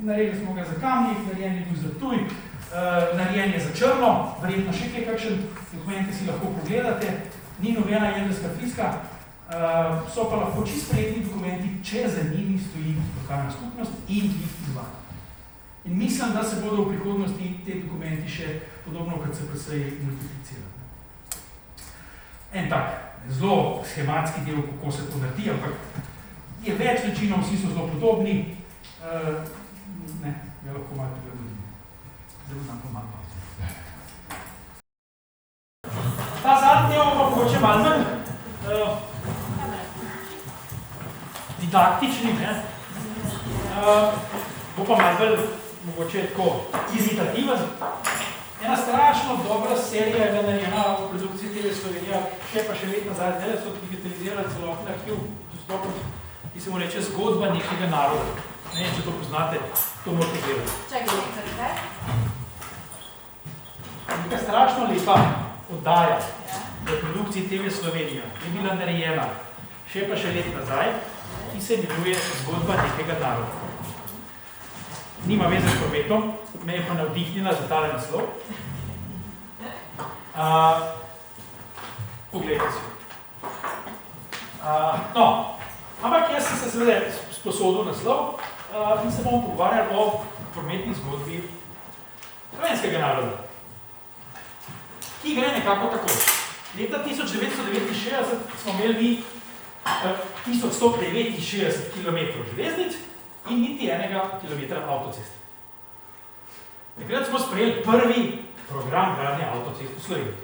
naredili smo ga za Kamnik, narejen je bil za Ptuj, narejen je za Črno, verjetno še kakšen dokumente si lahko pogledate, ni nobena jedrska fiska, so pa lahko čisto prijetni dokumenti, če za njimi stoji lokalna skupnost in jih izvaja. In mislim, da se bodo v prihodnosti te dokumenti še podobno kot CPS-ji multiplicirali. En tak, zelo schematski del, kako se to naredi, ampak je več načinov, vsi so zelo podobni, ga lahko malo prilagodimo. Zdaj znam pa malo pauze. Ta zadnji je pa mogoče malo manj didaktični, ne? Bo pa malo bolj mogoče tako izitativen. Ena strašno dobra serija je bila narejena v produkciji TV Slovenija, še let nazaj, zdaj so digitalizirali celotni arhiv, ki se mu reče Zgodba nekega naroda. Ne vem, če to poznate, to morate gledati. Čakaj, kaj? Neka strašno lepa oddaja v produkciji TV Slovenija je bila narejena še let nazaj, ki se imenuje Zgodba nekega naroda. Nima veze s prometom, me je pa navdihnila za tale naslov. Poglejte si. Ampak jaz sem se seveda sposodil naslov in se bomo pogovarjali o prometni zgodbi slovenskega naroda, ki gre nekako tako. Leta 1969 smo imeli 1169 km železnic in niti enega kilometra avtoceste. Takrat smo sprejeli prvi program gradnje avtocest v Sloveniji.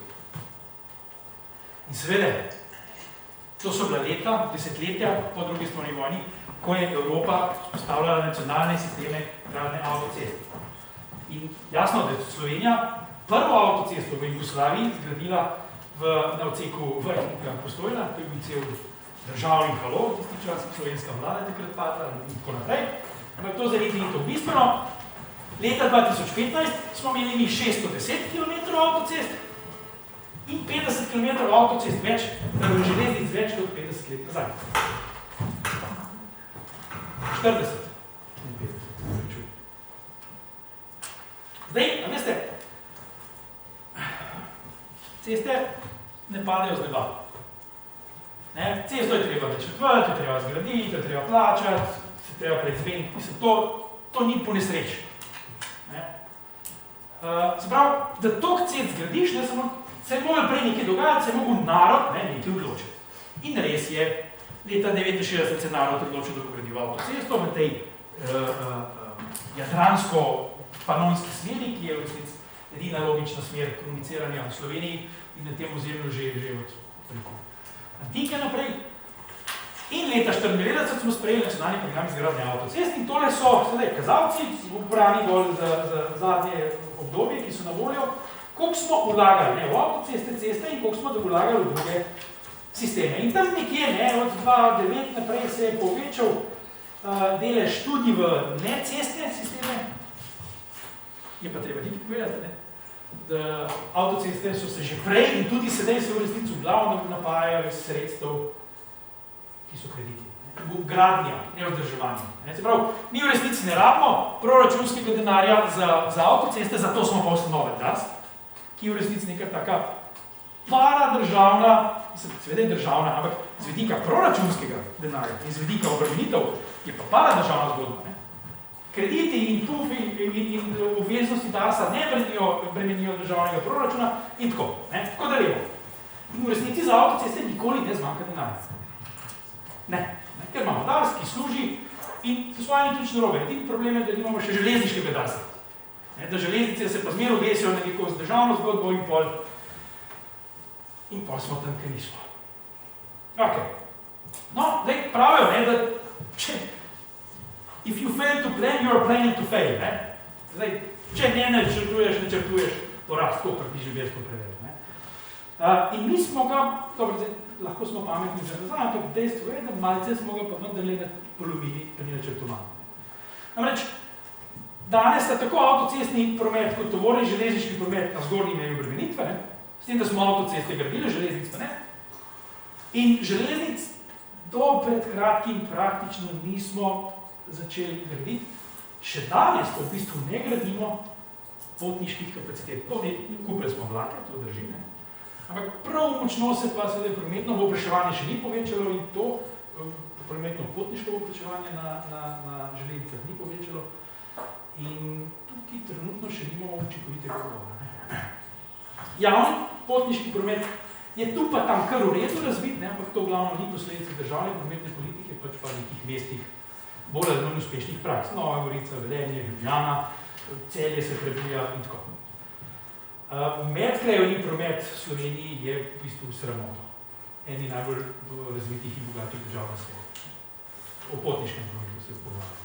In seveda, to so bila leta, desetletja po drugi svetovni vojni, ko je Evropa vzpostavljala nacionalne sisteme gradnje avtocest. In jasno, da je Slovenija prvo avtocesto v Jugoslaviji zgradila na odseku Vrhnika-Postojna, to je bil cel državni halo, tisti čas slovenska vlada takrat padla in tako naprej. Ampak to zaradi ni to bistveno. Leta 2015 smo imeli 610 km avtocest in 50 km avtocest več, železnic več kot 50 let nazaj. 40. Zdaj, a veste, ceste ne padajo z neba. Cesto je treba načrtovati, je treba zgraditi, je treba plačati, se treba preizveniti. Mislim, to ni po nesreči. Se pravi, da toliko cest zgradiš, se je mogel prej nekaj dogajati, se je mogel narod nekaj odločiti. In res je, leta 1969 se narod odločil, da bo gradil avtocesto v tej jadransko-panonski smeri, ki je v resnici edina logična smer komuniciranja v Sloveniji in na tem ozemlju že od antike naprej. In leta 1994 smo sprejeli nacionalni program izgradnje avtocest in tole so sedaj kazalci, uporabni bolj za zadnje obdobje, ki so na voljo, koliko smo vlagali v avtoceste, ceste in koliko smo vlagali v druge sisteme. In tam nekje, od 2009 naprej se je povečal delež tudi v necestne sisteme. Je pa treba nekaj povedati, da avtoceste so se že prej in tudi sedaj se v resnici glavno napajajo iz sredstev, ki so krediti. Gradnja, ne vzdrževanje. Se pravi, mi v resnici ne rabimo proračunskega denarja za avtoceste, zato smo pa ustanovili DARS, ki je v resnici neka taka paradržavna, seveda je državna, ampak z vidika proračunskega denarja in z vidika obremenitev je pa paradržavna zgodba. Krediti in pufi in obveznosti DARS-a ne bremenijo državnega proračuna in tako. Tako da levo. In v resnici za avtoceste nikoli ne zmanjka denarja. Ne. Ker imamo DARS, ki služi in se svojami ključne robe. Edini problem je, da imamo še železniškega DARS-a. Da železnice se pa zmer obesijo na neko državno zgodbo in pol smo tam, ker nismo. Ok. No, zdaj pravijo, da if you fail to plan, you are planning to fail. Zdaj, če ne načrtuješ porast, tako približno več kot preveč. In mi smo ga, dobro, zdaj, lahko smo pametni že nazaj, ampak dejstvo je, da malce smo ga pa vendarle polomili, pa ni načrtovali. Namreč, danes sta tako avtocestni promet kot tovorni železniški promet na zgornji meji obremenitve, s tem, da smo avtoceste gradili, železnic pa ne. In železnic do pred kratkim praktično nismo začeli graditi. Še danes pa v bistvu ne gradimo potniških kapacitet. Kupili smo vlake, to drži, ne. Ampak prav močno se pa sedaj prometno povpraševanje še ni povečalo in to prometno potniško povpraševanje na železnicah ni povečalo in tukaj trenutno še nimamo učinkovitega odgovora. Javni potniški promet je tu pa tam kar v redu razvit, ampak to glavno ni posledica državne prometne politike, pač pa nekih mestih bolj ali manj uspešnih praks. Nova Gorica, Velenje, Ljubljana, Celje se prebuja in tako. Medkrajevni promet v Sloveniji je v bistvu sramoto. Eni najbolj razvitih in bogatih držav na svetu. o potniškem prometu se pogovarjamo.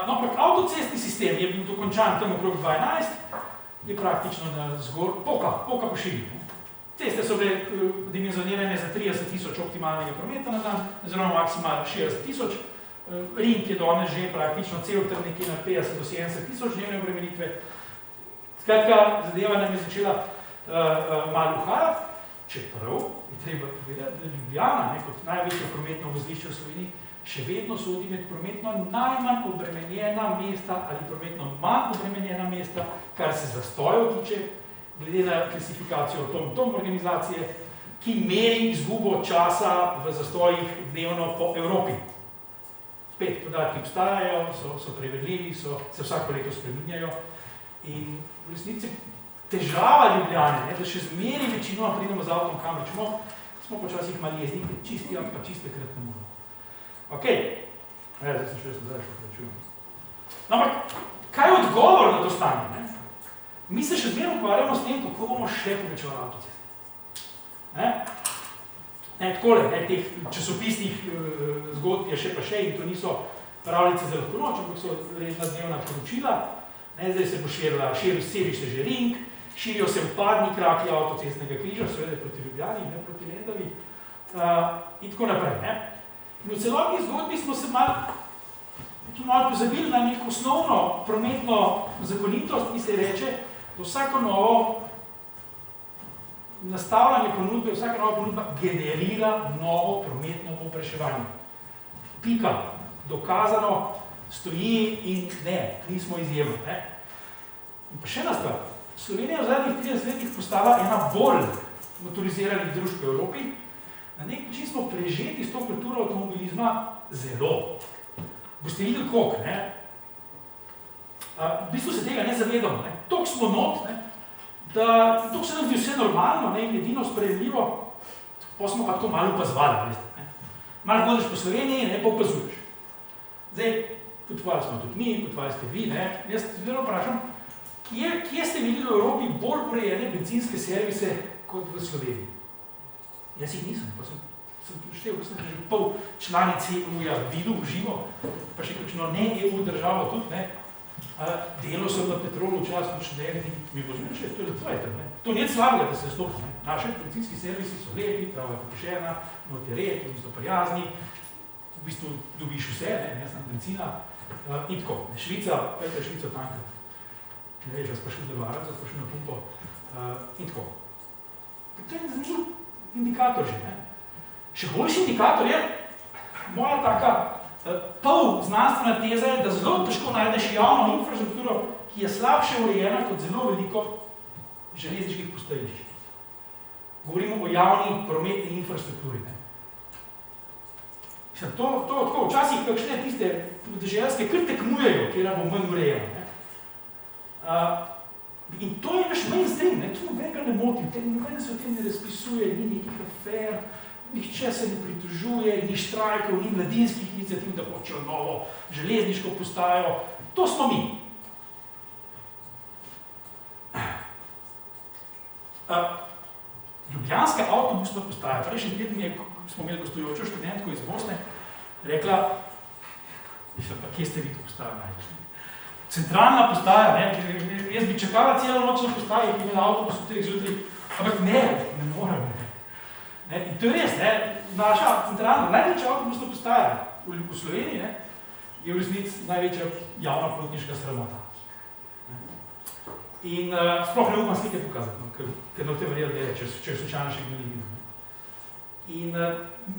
No, ampak avtocestni sistem je bil dokončan tam okrog 2011, je praktično na poka po širi. Ceste so bile dimenzionirane za 30.000 optimalnega prometa na dan, oziroma maksimalno 60.000. Ring je danes že praktično cel tam nekje na 50 do 70.000 dnevne obremenitve. Skratka, zadeva nam je začela malo uhajati, čeprav je treba povedati, da Ljubljana, kot največje prometno vozlišče v Sloveniji, še vedno sodi med prometno najmanj obremenjena mesta ali prometno manj obremenjena mesta, kar se zastojev tiče, glede na klasifikacijo TomTom organizacije, ki meri izgubo časa v zastojih dnevno po Evropi. Spet, podatki obstajajo, so prevedljivi, se vsako leto spreminjajo in v resnici težava Ljubljane, da še zmeri večinoma pridemo z avtom kam rečemo, smo počasih malo jezni, čisti, ampak čiste krat ne moramo. Ok, zdaj sem še prečujem. No, ampak, kaj je odgovor na to stanje? Ne? Mi se še zmeraj ukvarjamo s tem, kako bomo še povečevali avtoceste. Takole, teh časopisnih zgodb je še pa še in to niso pravljice za lahko noč, ampak so redna dnevna poročila. Zdaj se bo širil se že ring, širijo se vpadni kraki avtocestnega križa, seveda proti Ljubljani, ne proti Lendavi in tako naprej. In v celotni zgodbi smo se malo pozabili na neko osnovno prometno zakonitost, ki se reče, da vsako novo nastavljanje ponudbe, vsaka nova ponudba generira novo prometno povpraševanje. Pika, dokazano, stoji in ne, nismo izjemno. In pa še ena stvar, Slovenija v zadnjih 30 letih postala ena bolj motoriziranih družb v Evropi. Na nek način smo prežeti s to kulturo avtomobilizma zelo. Boste videli koliko, ne? V bistvu se tega ne zavedamo, ne? Toliko smo not, ne? Da toliko se nam zdi vse normalno, ne? In edino sprejemljivo, pa smo pa tako malo opazovali, veste, ne? Malo hodiš po Sloveniji, ne, pa opazuješ. Zdaj, potovali smo tudi mi, potovali ste vi, ne? Jaz se vedno vprašam, kje ste videli v Evropi bolj urejene bencinske servise kot v Sloveniji? Jaz jih nisem, pa sem prištel, ko sem že pol članic EU-ja videl v živo, pa še kakšno ne EU državo tudi, ne. Delo sem na Petrolu včasno študent in mi bo že, to je lepo, ne. To ni slabega, da se stopi, ne. Naši bencinski servisi so lepi, trava je pokošena, not je red, oni so prijazni, v bistvu dobiš vse, ne samo benzina in tako. Švica, pejte Švico tankrat. Ne veš, vas pa še v delovarec, vas pa še na pumpo in tako. To je zanimiv indikator že, ne. Še boljši indikator je, moja taka pol znanstvena teza je, da zelo težko najdeš javno infrastrukturo, ki je slabše urejena kot zelo veliko železniških postajališč. Govorimo o javni prometni infrastrukturi, ne. To tako, včasih kakšne tiste deželske kar tekmujejo, kjer bo manj urejeno, ne. In to je naš mainstream, ne? To nobenega ne moti, noben se o tem ne razpisuje, ni nekih afer, nihče se ne pritožuje, ni štrajkov, ni mladinskih iniciativ, da hočejo novo železniško postajo. To smo mi. Ljubljanska avtobusna postaja, prejšnji teden smo imeli gostujočo študentko iz Bosne, rekla, pa kje ste vi to postajo najdeš? Centralna postaja, ne, jaz bi čakala celo noč na postaji, ki imela avtobus v 3 zjutraj, ampak ne morem. Ne. In to je res, ne, naša centralna, največja avtobusna postaja v Sloveniji, ne, je v resnici največja javna potniška sramota. In sploh ne upam slike pokazati, no, ker ne v tem verjeli, da je, če slučajno še kdo ni videl. In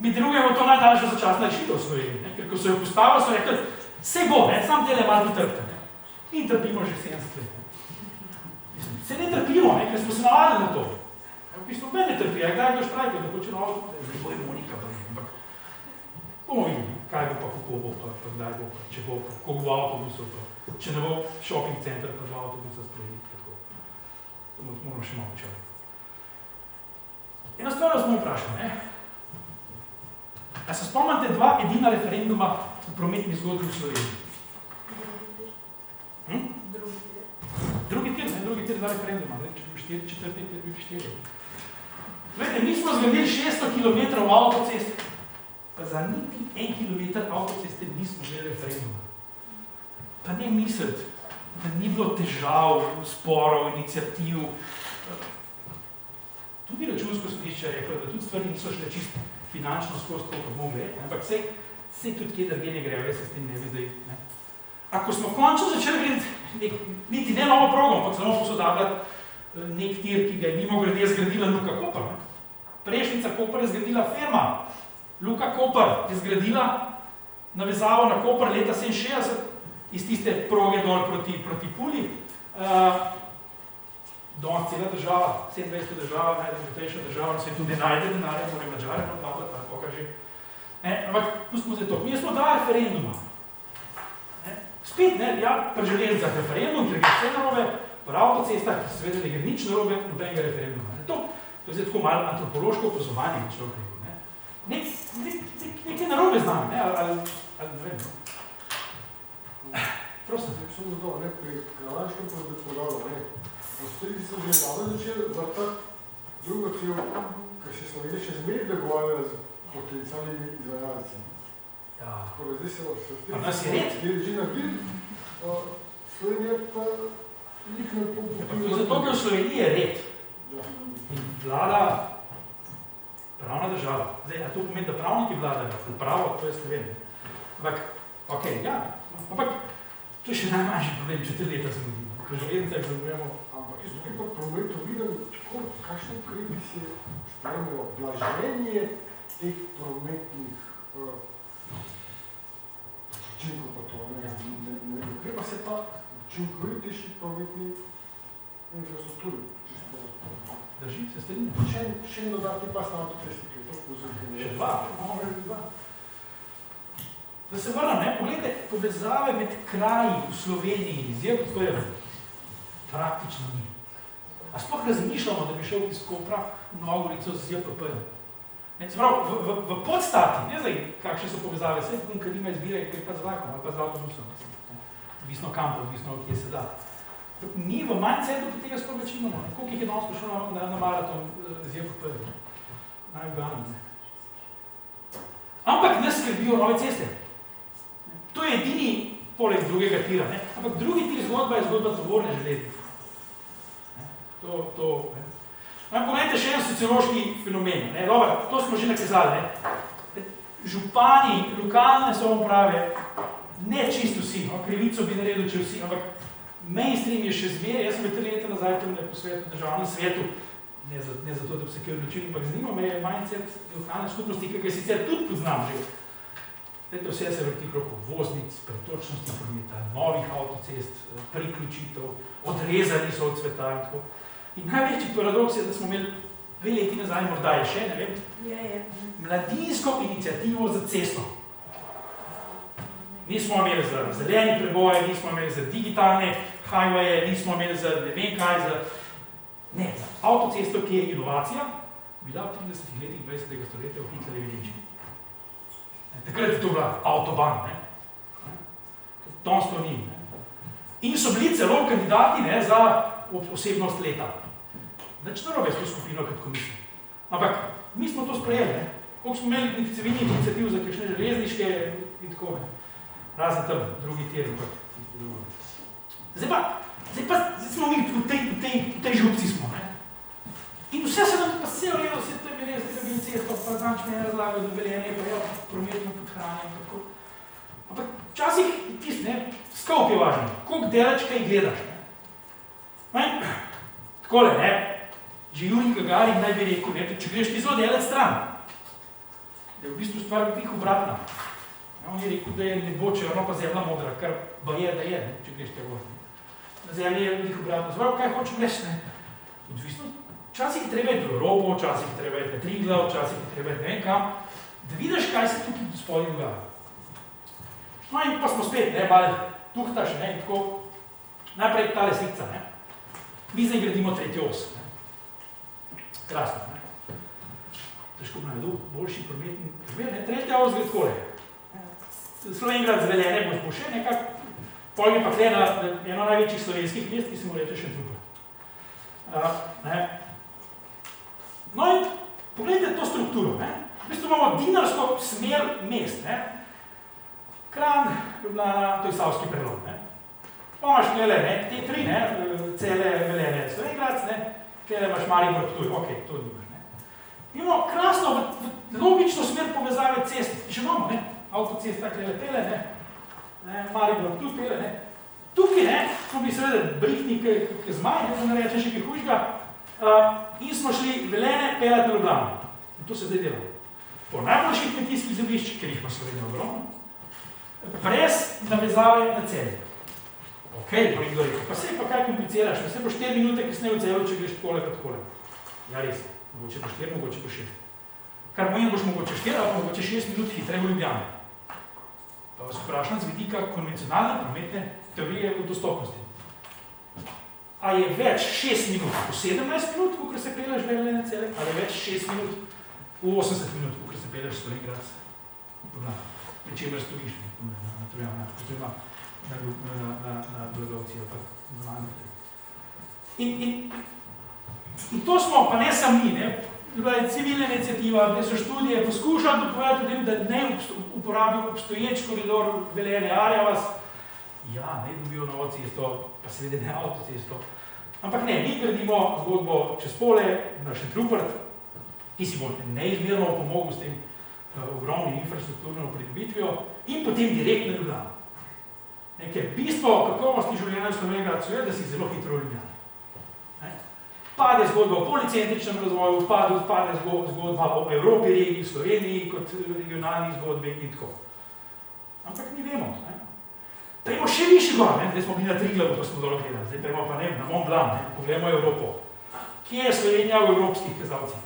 mi drugemu to najdaljša začasna rešitev v Sloveniji, ne, ker ko so jo postavili, so rekli, sej bo, ne, sam tele malo trpte. In trpimo že 70 let. Se ne trpimo, ne, ker smo se navadili na to. V bistvu ne trpi, kdaj kdo štrajka, da hoče na avto, ne bo je Monika, ampak bomo videli, kaj bo pa, kako bo pa, kdaj bo pa, če bo pa, koliko bo avtobusov pa, če ne bo shopping center pa 2 avtobusa sprejeti, tako. To moramo še malo čakati. Eno stvar smo vprašali, ne? A se spomnite 2 edina referenduma v prometni zgodbi v Sloveniji? Drugi tir, 2 referenduma, če bi 4, 5 bi 4. Glede, mi smo zgradili 600 km avtocest, pa za niti 1 kilometer avtoceste nismo imeli referenduma. Pa ne misliti, da ni bilo težav, sporov, iniciativ. Tudi Računsko sodišče je reklo, da tudi stvari niso šle čisto finančno skozi to, kot bomo gledali, ampak sej tudi kje drugje ne grejo, se s tem ne bi zdaj. Ne. Ako smo končno začeli gledati niti ne novo progo, ampak samo posodabljati nek tir, ki ga je mimogrede zgradila Luka Koper. Ne. Prejšnjica Koper je zgradila firma. Luka Koper je zgradila navezavo na Koper leta 67 iz tiste proge dol proti Puli. Danes cela država, 27 država, najdemotetejša država, na svetu ne najde denarja, more Mađare, ali koga že. Ampak pustimo zdaj to. Mi smo dali referenduma. Spet, ja, pri železnicah referendum, ker gre vse narobe, pri avtocestah, ki seveda ne gre nič narobe, nobenega referenduma. To je zdaj tako malo antropološko opazovanje, če človek rekel. Nekaj narobe znam, ali ne vem. Prosim. Sem dodal, pri Kralajškem podalo, Avstriji so že malo začeli vrtati drugo cel, ker se Slovenija še zmeraj dogovarjala z potencialnimi izvajalci. Ja. Tako da zdaj se Pa nas je red? že naredili, Slovenija pa njih ne popopila. Zato, ker v Sloveniji je red. Ja. In vlada pravna država. Zdaj, a to pomeni, da pravniki vladajo, pravo, to jaz ne vem. Ampak, okej, ja. Ampak, to je še najmanjši problem, 4 leta se godimo. Ko železnicah zamujemo. Ampak jaz tukaj pa prometu vidim, kakšne ukrepi se sprejemajo blaženje teh prometnih učinkov pa to. Ne ukrepa se pa učinkovitejši prometni infrastrukturi. Drži, se strinjam. Še en dodatni pas na avtocesti, ki je to pozorno. Še dva. Da se vrnem, pogledajte, povezave med kraji v Sloveniji in izjemno, to je praktično ni. A sploh razmišljamo, da bi šel iz Kopra v Novo Gorico z JPP-jem. V podstati, ne zdaj, kakšne so povezave, vse ker nima izbire, ker pa z vlakom ali pa z avtobusom. Odvisno kampo, odvisno kje se da. Mi v mindsetu pa tega sploh več imamo. Koliko jih je danes prišlo na maraton z JPP-jem? Najbolj. Ampak nas skrbijo nove ceste. To je edini poleg drugega tira. Ampak drugi tir zgodba je zgodba tovorne železnice. Poglejte še en sociološki fenomen. Dobar, to smo že nakazali. Župani, lokalne samouprave, ne čisto vsi, krivico bi naredil, če vsi, ampak mainstream je še zmeraj. Jaz sem 3 leta nazaj tam po svetu, državnem svetu, ne zato, da bi se kaj odločili, ampak zanima me je mindset lokalne skupnosti, ki ga sicer tudi poznam že. Vse se vrti krok voznic, pretočnosti prometa, novih avtocest, priključitev, odrezani so od sveta in tako. In največji paradoks je, da smo imeli 2 leti nazaj, morda je še, ne vem, mladinsko inicijativo za cesto. Nismo imeli za zeleni preboje, nismo imeli za digitalne highwaye, nismo imeli za ne vem kaj, za avtocesto, ki je inovacija, bila v 30 letih 20. stoletja v Hitlerjevi Nemčiji. Takrat je to bila avtoban, danes to ni. In so bili celo kandidati za osebnost leta. Več narobe s to skupino kot komisijo. Ampak mi smo to sprejeli. Koliko smo imeli civilnih iniciativ za kakšne železniške in tako. Razen tam, drugi tir. Zdaj smo mi v tej župci smo. In vse se nam pa vse v redu, vse to je res, da bi cesto, pa zanč me je razlagal, da veljenje, pa je prometno podhranje in tako. Ampak včasih tist, sklop je važno, koliko delač kaj gledaš. Takole, že Jurij Gagarin naj bi rekel, če greš ti zelo delač stran, da je v bistvu stvar pih obratna. On je rekel, da je nebo črno, pa zemlja modra, kar ba je, da je, če greš te gor. Na zemlji je pih obratno. Zvrlo, kaj hočem reči, odvisno. Včasih je treba iti v Evropo, včasih je treba iti na Triglav, včasih je treba iti ne vem kam, da vidiš, kaj se tukaj spodaj dogaja. No in pa smo spet, malo tuhtaš, in tako, najprej tale slikca, Mi zdaj gradimo 3. os. Krasno, Težko bi naredil boljši prometni primer, 3. os gre takole. Slovenjgrad z Velenje bo še nekak, poleg je pa tle na eno največjih slovenskih mest, ki se mu reče Šentrupert. No in pogledajte to strukturo. V bistvu imamo dinarsko smer mest, ne? Kranj, Ljubljana, to je Savski prelom, ne? Imaš tele, ne? Te tri, ne? Cele Velenje, Slovenj Gradec, ne? Tele imaš Maribor, Ptuj, ok, to nimaš, ne? Imamo krasno, logično smer povezave cest, še imamo, ne? Avtocesta, tele pele, ne? Maribor, Ptuj pele, ne? Tukaj, ne? Smo bili seveda brihtni, ki zmaj, ne? Da ne rečem še kaj hujšga, in smo šli Velenje peljati na Ljubljano. In to se zdaj dela. Po najboljših kmetijskih zemljiščih, ker jih ima Slovenija ogromno, brez navezave na Celje. Ok, bo nekdo rekel, pa sej pa kaj kompliciraš, pa sej bo 4 minute kasneje v Celju, če greš takole pa takole. Ja, res, mogoče bo 4, mogoče bo 6. Kar pomeni, boš mogoče 4, ali mogoče 6 minut hitreje v Ljubljani. Pa vas vprašam z vidika konvencionalne prometne teorije o dostopnosti. A je več 6 minut v 17 minut, ko se pelješ Velenje na Celje, ali je več 6 minut v 80 minut, ko se pelješ Slovenj Gradec? Pri čemer stojiš, na Trojana, oziroma na Blagovci, ali pa na Manjte. In to smo, pa ne sami, ne? Bila je civilna iniciativa, bile so študije, poskušali dopovedati o tem, da ne uporabijo obstoječ koridor Velenje-Arjavas. Ja, ne dobijo novo cesto, pa seveda ne avtocesto. Ampak ne, mi gradimo zgodbo čez pole, na Šentrupert, ki si bo neizmerno pomogel s tem ogromnim infrastrukturno pridobitvijo in potem direktno Ljubljano. Ker bistvo kakovosti življenja v Slovenj Gradcu je, da si zelo hitro v Ljubljani. Pade zgodba o policentričnem razvoju, pade zgodba o Evropi, regiji, Sloveniji, kot regionalni zgodbi in tako. Ampak mi vemo. Prejmo še višji gor, zdaj smo bili na Triglavu, pa smo dolo gledali, zdaj prejmo pa na Mont Blanc, pogledamo Evropo. Kje je Slovenija v evropskih kazalcih?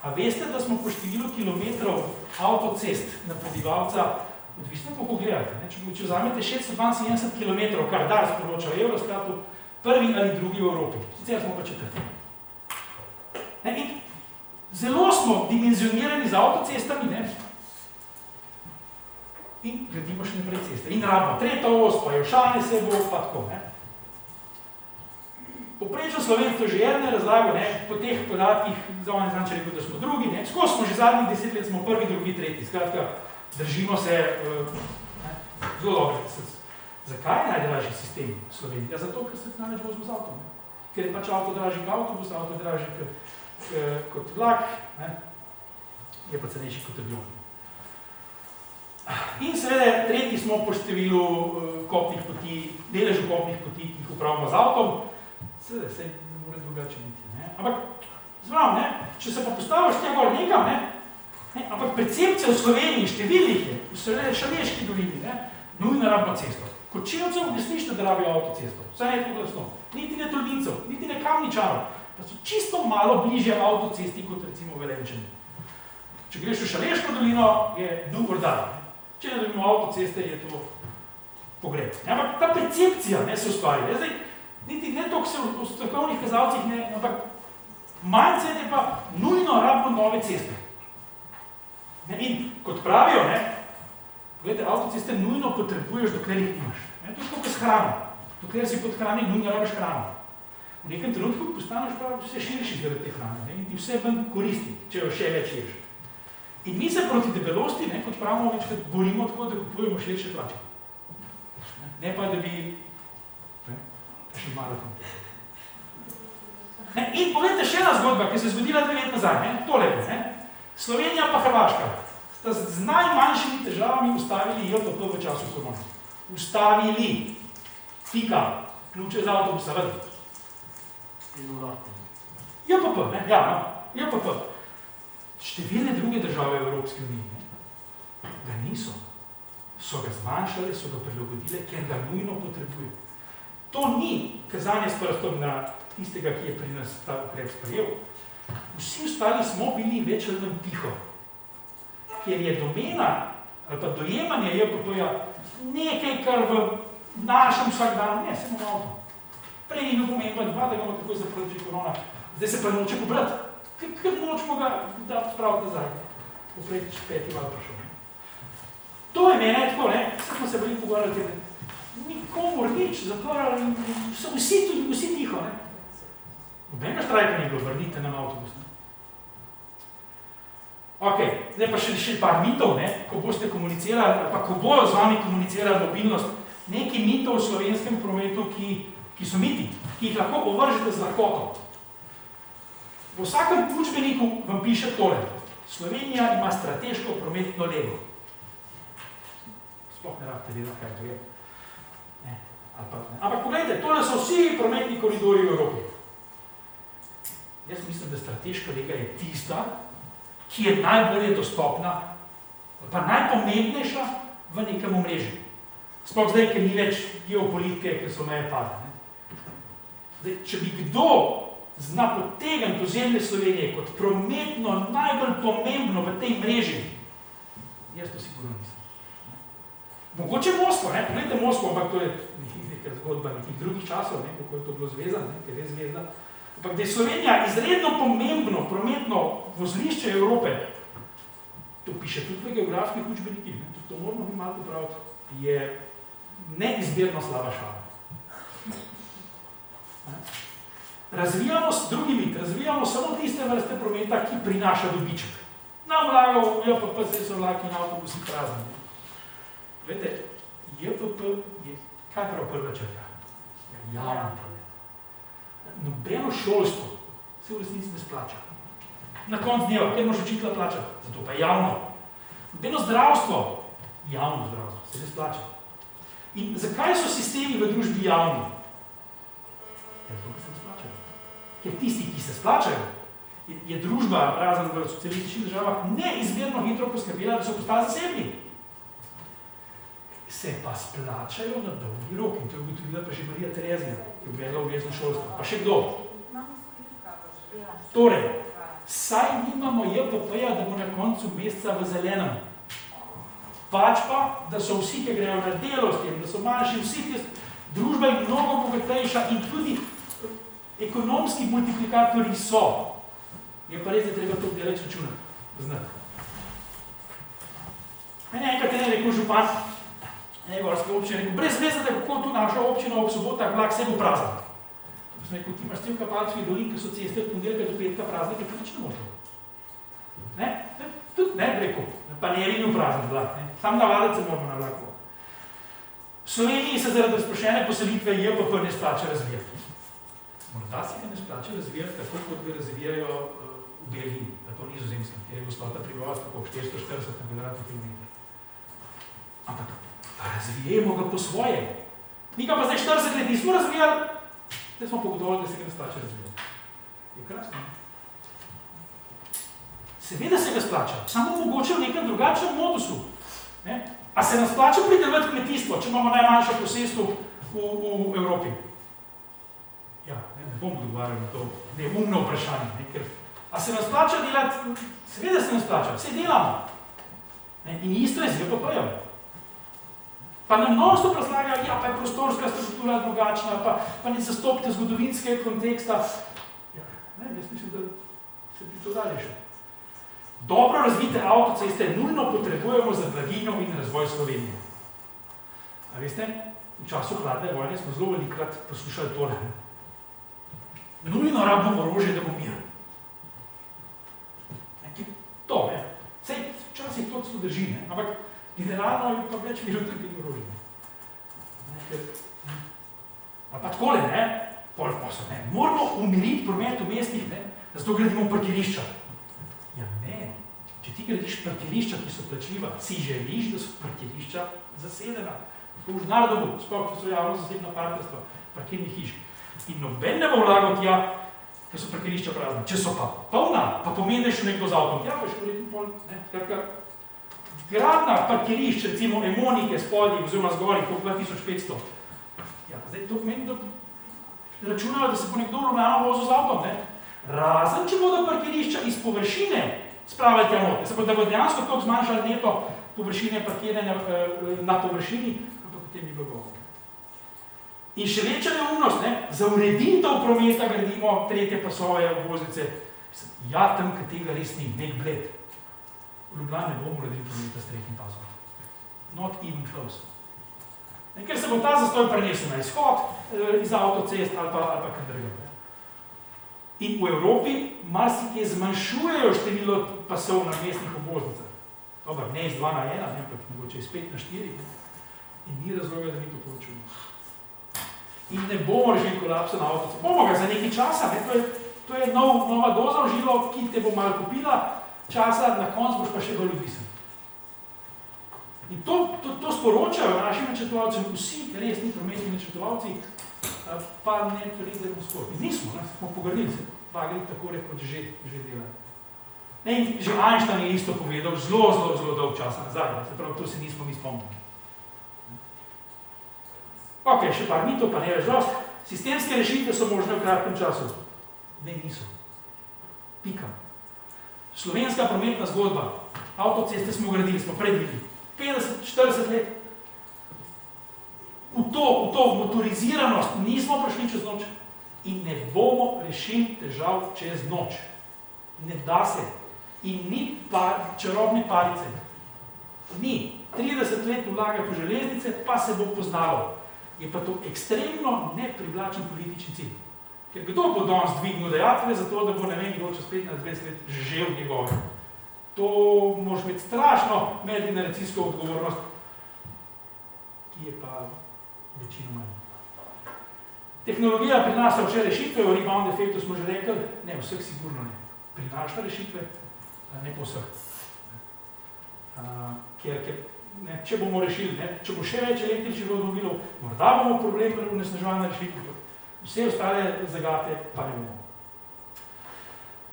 A veste, da smo po številu kilometrov avtocest na prebivalca, odvisno kako gledate, če vzamete 672 km, kar da sporoča Eurostatu, prvi ali drugi v Evropi, sicer smo pa četrti. In zelo smo dimenzionirani z avtocestami, ne? In gradimo še naprej ceste. In rabimo tretja os, pa Jošanje se bo, pa tako, ne? Poprečno Slovenstvo že Erne razlago, ne, po teh podatkih, za on je znam, če rekel, da smo drugi, ne, skozi smo že zadnjih 10 let, smo prvi, drugi, tretji, skratka, držimo se zelo dobro. Zakaj je najdražji sistem v Sloveniji? Ja, zato, ker se največ vozimo z avtom, ne. Ker je pač avto dražji kot avtobus, avto dražji kot vlak, ne, je pa cenejši kot avion. In seveda, tretji smo po številu kopnih poti, deležu kopnih poti, ki jih upravimo z avtom. Seveda, se ne more drugače biti, ne? Ampak, zbrav, ne? Če se pa postaviš tega gor nekam, ne? Ampak percepcija v Sloveniji številnih je, v Šaleški dolini, ne? Nujno rabimo cesto. Kočevcev resnično, da rabijo avtocesto, vsaj ne tako glasno. Niti ne Tolmincev, niti ne Kamničanov, pa so čisto malo bližje avtocesti kot recimo Velenjčani. Če greš v Šaleško dolino, je dobro dalje. Če ne dobimo avtoceste, je to pogreb. Ampak ta percepcija ne, se ustvari. Zdaj, niti ne toliko se v strokovnih kazalcih, ne, ampak manjce je pa nujno rabimo nove ceste. In kot pravijo, ne, gledajte, avtoceste nujno potrebuješ, dokler jih imaš. To je tako s hrano. Dokler si podhranjen, nujno rabiš hrano. V nekem trenutku postaneš pa vse širši zaradi te hrane, ne, in ti vse ven koristi, če jo še več ješ. In mi se proti debelosti, ne, kot pravimo, večkrat borimo tako, da kupujemo širše hlače. Ne pa, da bi še malo kontekst. In pogledajte še ena zgodba, ki se je zgodila 2 let nazaj, ne, tole je, ne. Slovenija pa Hrvaška sta z najmanjšimi težavami ustavili JPP v času korone. Ustavili. Pika. Ključe za avtobusa, vedi. In vratno. JPP, ne, ja, no, JPP. Številne druge države v Evropski uniji, ne, ga niso. So ga zmanjšali, so ga prilagodile, ker ga nujno potrebuje. To ni kazanje s prstom na tistega, ki je pri nas ta ukrep sprejel. Vsi ostali smo bili več ali manj tiho. Ker je domena, ali pa dojemanje JPP-ja nekaj, kar v našem vsakdanu, ne, samo avto. Prej ni bil pomemben, da ga bomo takoj zaprati korona, zdaj se pa noče pobrati. Ker nočemo ga dati spraviti nazaj. Poprej 5. val prišel. To je mene tako, ne? Smo se bili pogovarjali, nikomor nič, zaprali in so vsi tiho, ne? Nobenega štrajka ni bilo, vrnite nam avtobus, ne? Ok, zdaj pa še par mitov, ne? Ko boste komunicirali, pa ko bojo z vami komunicirali mobilnost, nekaj mitov v slovenskem prometu, ki so miti, ki jih lahko ovržete z lahkoto. V vsakem učbeniku vam piše tole. Slovenija ima strateško prometno lego. Sploh ne rabite vedeti, kaj to je. Ne, ali pa ne. Ampak pogledajte, tole so vsi prometni koridori v Evropi. Jaz mislim, da strateška lega je tista, ki je najbolje dostopna, pa najpomembnejša v nekem omrežju. Sploh zdaj, ker ni več geopolitike, ker so meje padle. Zdaj, če bi kdo zna potegniti ozemlje Slovenije kot prometno najbolj pomembno v tej mreži, jaz to sigurno nisem. Mogoče Moskva, ne? Pogledajte Moskvo, ampak to je neka zgodba nekih drugih časov, ne? Kako je to bilo zvezda, ne? Ker je zvezda. Ampak da je Slovenija izredno pomembno prometno vozlišče Evrope, to piše tudi v geografskih učbenikih, tudi to moramo mi malo popraviti, je neizmerno slaba šala. Razvijamo s drugimi, razvijamo samo tiste vrste prometa, ki prinaša dobiček. Nam vlagajo, JPP, zdaj so vlaki in avtobusi prazni. Glede, JPP je, kaj prav prva črka? Javno promet. Nobeno šolstvo se v resnici ne splača. Na konc dneva, ker moraš učitelja plačati, zato pa javno. Nobeno zdravstvo, javno zdravstvo, se ne splača. In zakaj so sistemi v družbi javni? Zato, ker se ne splačajo. Ker tisti, ki se splačajo, je družba, razen v socialističnih državah, neizmerno hitro poskrbela, da so postali zasebni. Se pa splačajo na dolgi rok. In to je ugotovila pa že Marija Terezija, ki je uvedla obvezno šolstvo. Pa še kdo? Torej, saj nimamo JPP-ja, da bo na koncu meseca v zelenem. Pač pa, da so vsi, ki grejo na delo s tem, da so manjši, vsi te družba je mnogo bogatejša in tudi ekonomski multiplikatorji so. Je pa res, da treba to deleč računati. Znati. Mene enkrat je rekel župan, gorske občine, rekel, brez veze, da kako tu naša občina ob sobotah vlak se bo prazen. To sem rekel, ti imaš cel Kapalčki dolin, ki so ceste od ponedeljka do petka prazne, ker nič ne možno. Ne? Tudi ne, rekel, pa ne je bil prazen vlak, ne? Sam navaditi se moramo na vlaku. V Sloveniji se zaradi razprošene poselitve JPP ne splača razvijati. Morda se ga ne splača razvijati tako, kot ga razvijajo v Belgiji, ali pa v Nizozemskem, kjer je gostota prebivalstva po 440 na kvadratni kilometer. Ampak razvijemo ga po svoje. Mi ga pa zdaj 40 let nismo razvijali, da smo pogotovali, da se ga ne splača razvijati. Je krasno. Seveda se ga splača, samo mogoče v nekem drugačnem modusu. Ne? A se nas splača pridelati kmetijstvo, če imamo najmanjše posestvo v Evropi? Ja, ne bom odgovarjal na to neumno vprašanje. Ne? Ker, a se nas splača delati? Seveda se nas splača, vse delamo. Ne? In isto je z JPP-jem. Pa nam non-stop razlagajo, ja, pa je prostorska struktura drugačna, pa ne zastopite zgodovinskega konteksta. Ja, ne, jaz mislim, da se bi to dalje šlo. Dobro razvite avtoceste nujno potrebujemo za blaginjo in razvoj Slovenije. A veste, v času hladne vojne smo zelo velikrat poslušali tole. Nujno rabimo orožje, da bo mir. To, ne. Sej, včasih to celo drži, ne, ampak generalno je pa več miru trpiti orožje. Ali pa takole, ne? Ne? Moramo umiriti promet v mestih, ne? Zato gradimo parkirišča. Ja ne, če ti gradiš parkirišča, ki so plačljiva, si želiš, da so parkirišča zasedena. Tako v narodovu, sploh, ki so javno zasebno partnerstvo, parkirnih hiš. In noben ne bo vlagal tja, ker so parkirišča prazna. Če so pa polna, pa pomeni, da je šel nekdo z avtom. Ja, pa je šel nekdo pol, ne? Skratka, gradna parkirišč, recimo Emonike spodaj, oziroma zgori, koliko 2500. Ja, zdaj to pomeni, da računajo, da se bo nekdo Ljubljano vozil z avtom, ne? Razen, če bodo parkirišča iz površine spravili tja not. Se bo dejansko toliko zmanjšali neto površine parkiranja na površini, ampak potem ni bilo govora. In še večja neumnost, ne? Za ureditev prometa gradimo tretje pasove obvoznice. Ja, tam, ker tega res ni, nek bled. V Ljubljani ne bomo uredili prometa s tretjim pasom. Not even close. Ker se bo ta zastoj prenesel na izhod iz avtocest ali pa kar drugega. In v Evropi marsikje zmanjšujejo število pasov na mestnih obvoznicah. Dobro, ne iz 2 na 1, ampak mogoče iz 5 na 4. In ni razloga, da mi to poročujemo. In ne bomo rešili kolapsa na avtocesti. Bomo ga za nekaj časa, ne? To je nova doza v žilo, ki te bo malo kupila časa, na koncu boš pa še bolj odvisen. In to sporočajo našim načrtovalcem, vsi resni prometni načrtovalci, pa ne pridemo skor. In nismo, ne? Smo pogrdili se, bagli tako rekoč že delajo. In že Einstein je isto povedal zelo dolg časa nazaj, se pravi, to se nismo mi spomnili. Ok, še par mitov, pa ne več dost. Sistemske rešitve so možne v kratkem času. Ne, niso. Pika. Slovenska prometna zgodba. Avtoceste smo gradili, smo predvideli. 50-40 let. V to motoriziranost nismo prišli čez noč in ne bomo rešili težav čez noč. Ne da se. In ni čarobne palice. Ni. 30 let vlaga po železnice, pa se bo poznalo. Je pa to ekstremno neprivlačen politični cilj. Ker kdo bo danes dvignil dejatve za to, da bo ne vem, kdo čez 15-20 let žel njegove. To moraš imeti strašno medgeneracijsko odgovornost, ki je pa večinoma ni. Tehnologija prinaša vse rešitve, o rebound efektu smo že rekli, ne, vseh sigurno ne. Prinaša rešitve, ne po vseh. Če bomo rešili, če bo še več električnih avtomobilov, morda bomo problem pri onesnaževanju rešitve, vse ostale zagate pa ne bomo.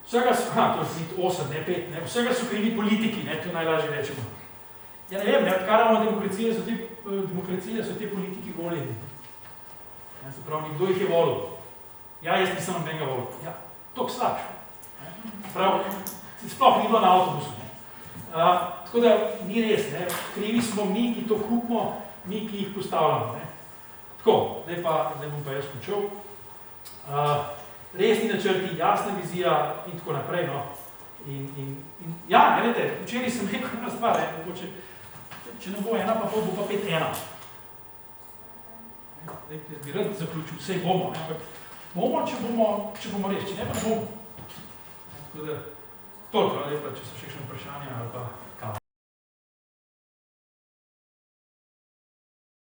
Vsega so, to je 8, ne 5, vsega so krivi politiki, to najlažje rečemo. Ja ne vem, odkar imamo demokracije, so te politiki voljeni. Se pravi, kdo jih je volil? Ja, jaz nisem nobenega volil. Ja, toliko slabše. Sploh ni bilo na avtobusu. Tako da ni res, krivi smo mi, ki to kupimo, mi, ki jih postavljamo. Tako, zdaj bom pa jaz končal. Resni načrti, jasna vizija in tako naprej. Ja, gledajte, včeraj sem rekel ena stvar, če ne bo 1, pa bo pa 5-1. Jaz bi rad zaključil, vse bomo, ampak bomo, če bomo res, če ne pa bomo. Tako da, toliko, če so še kakšne vprašanja ali pa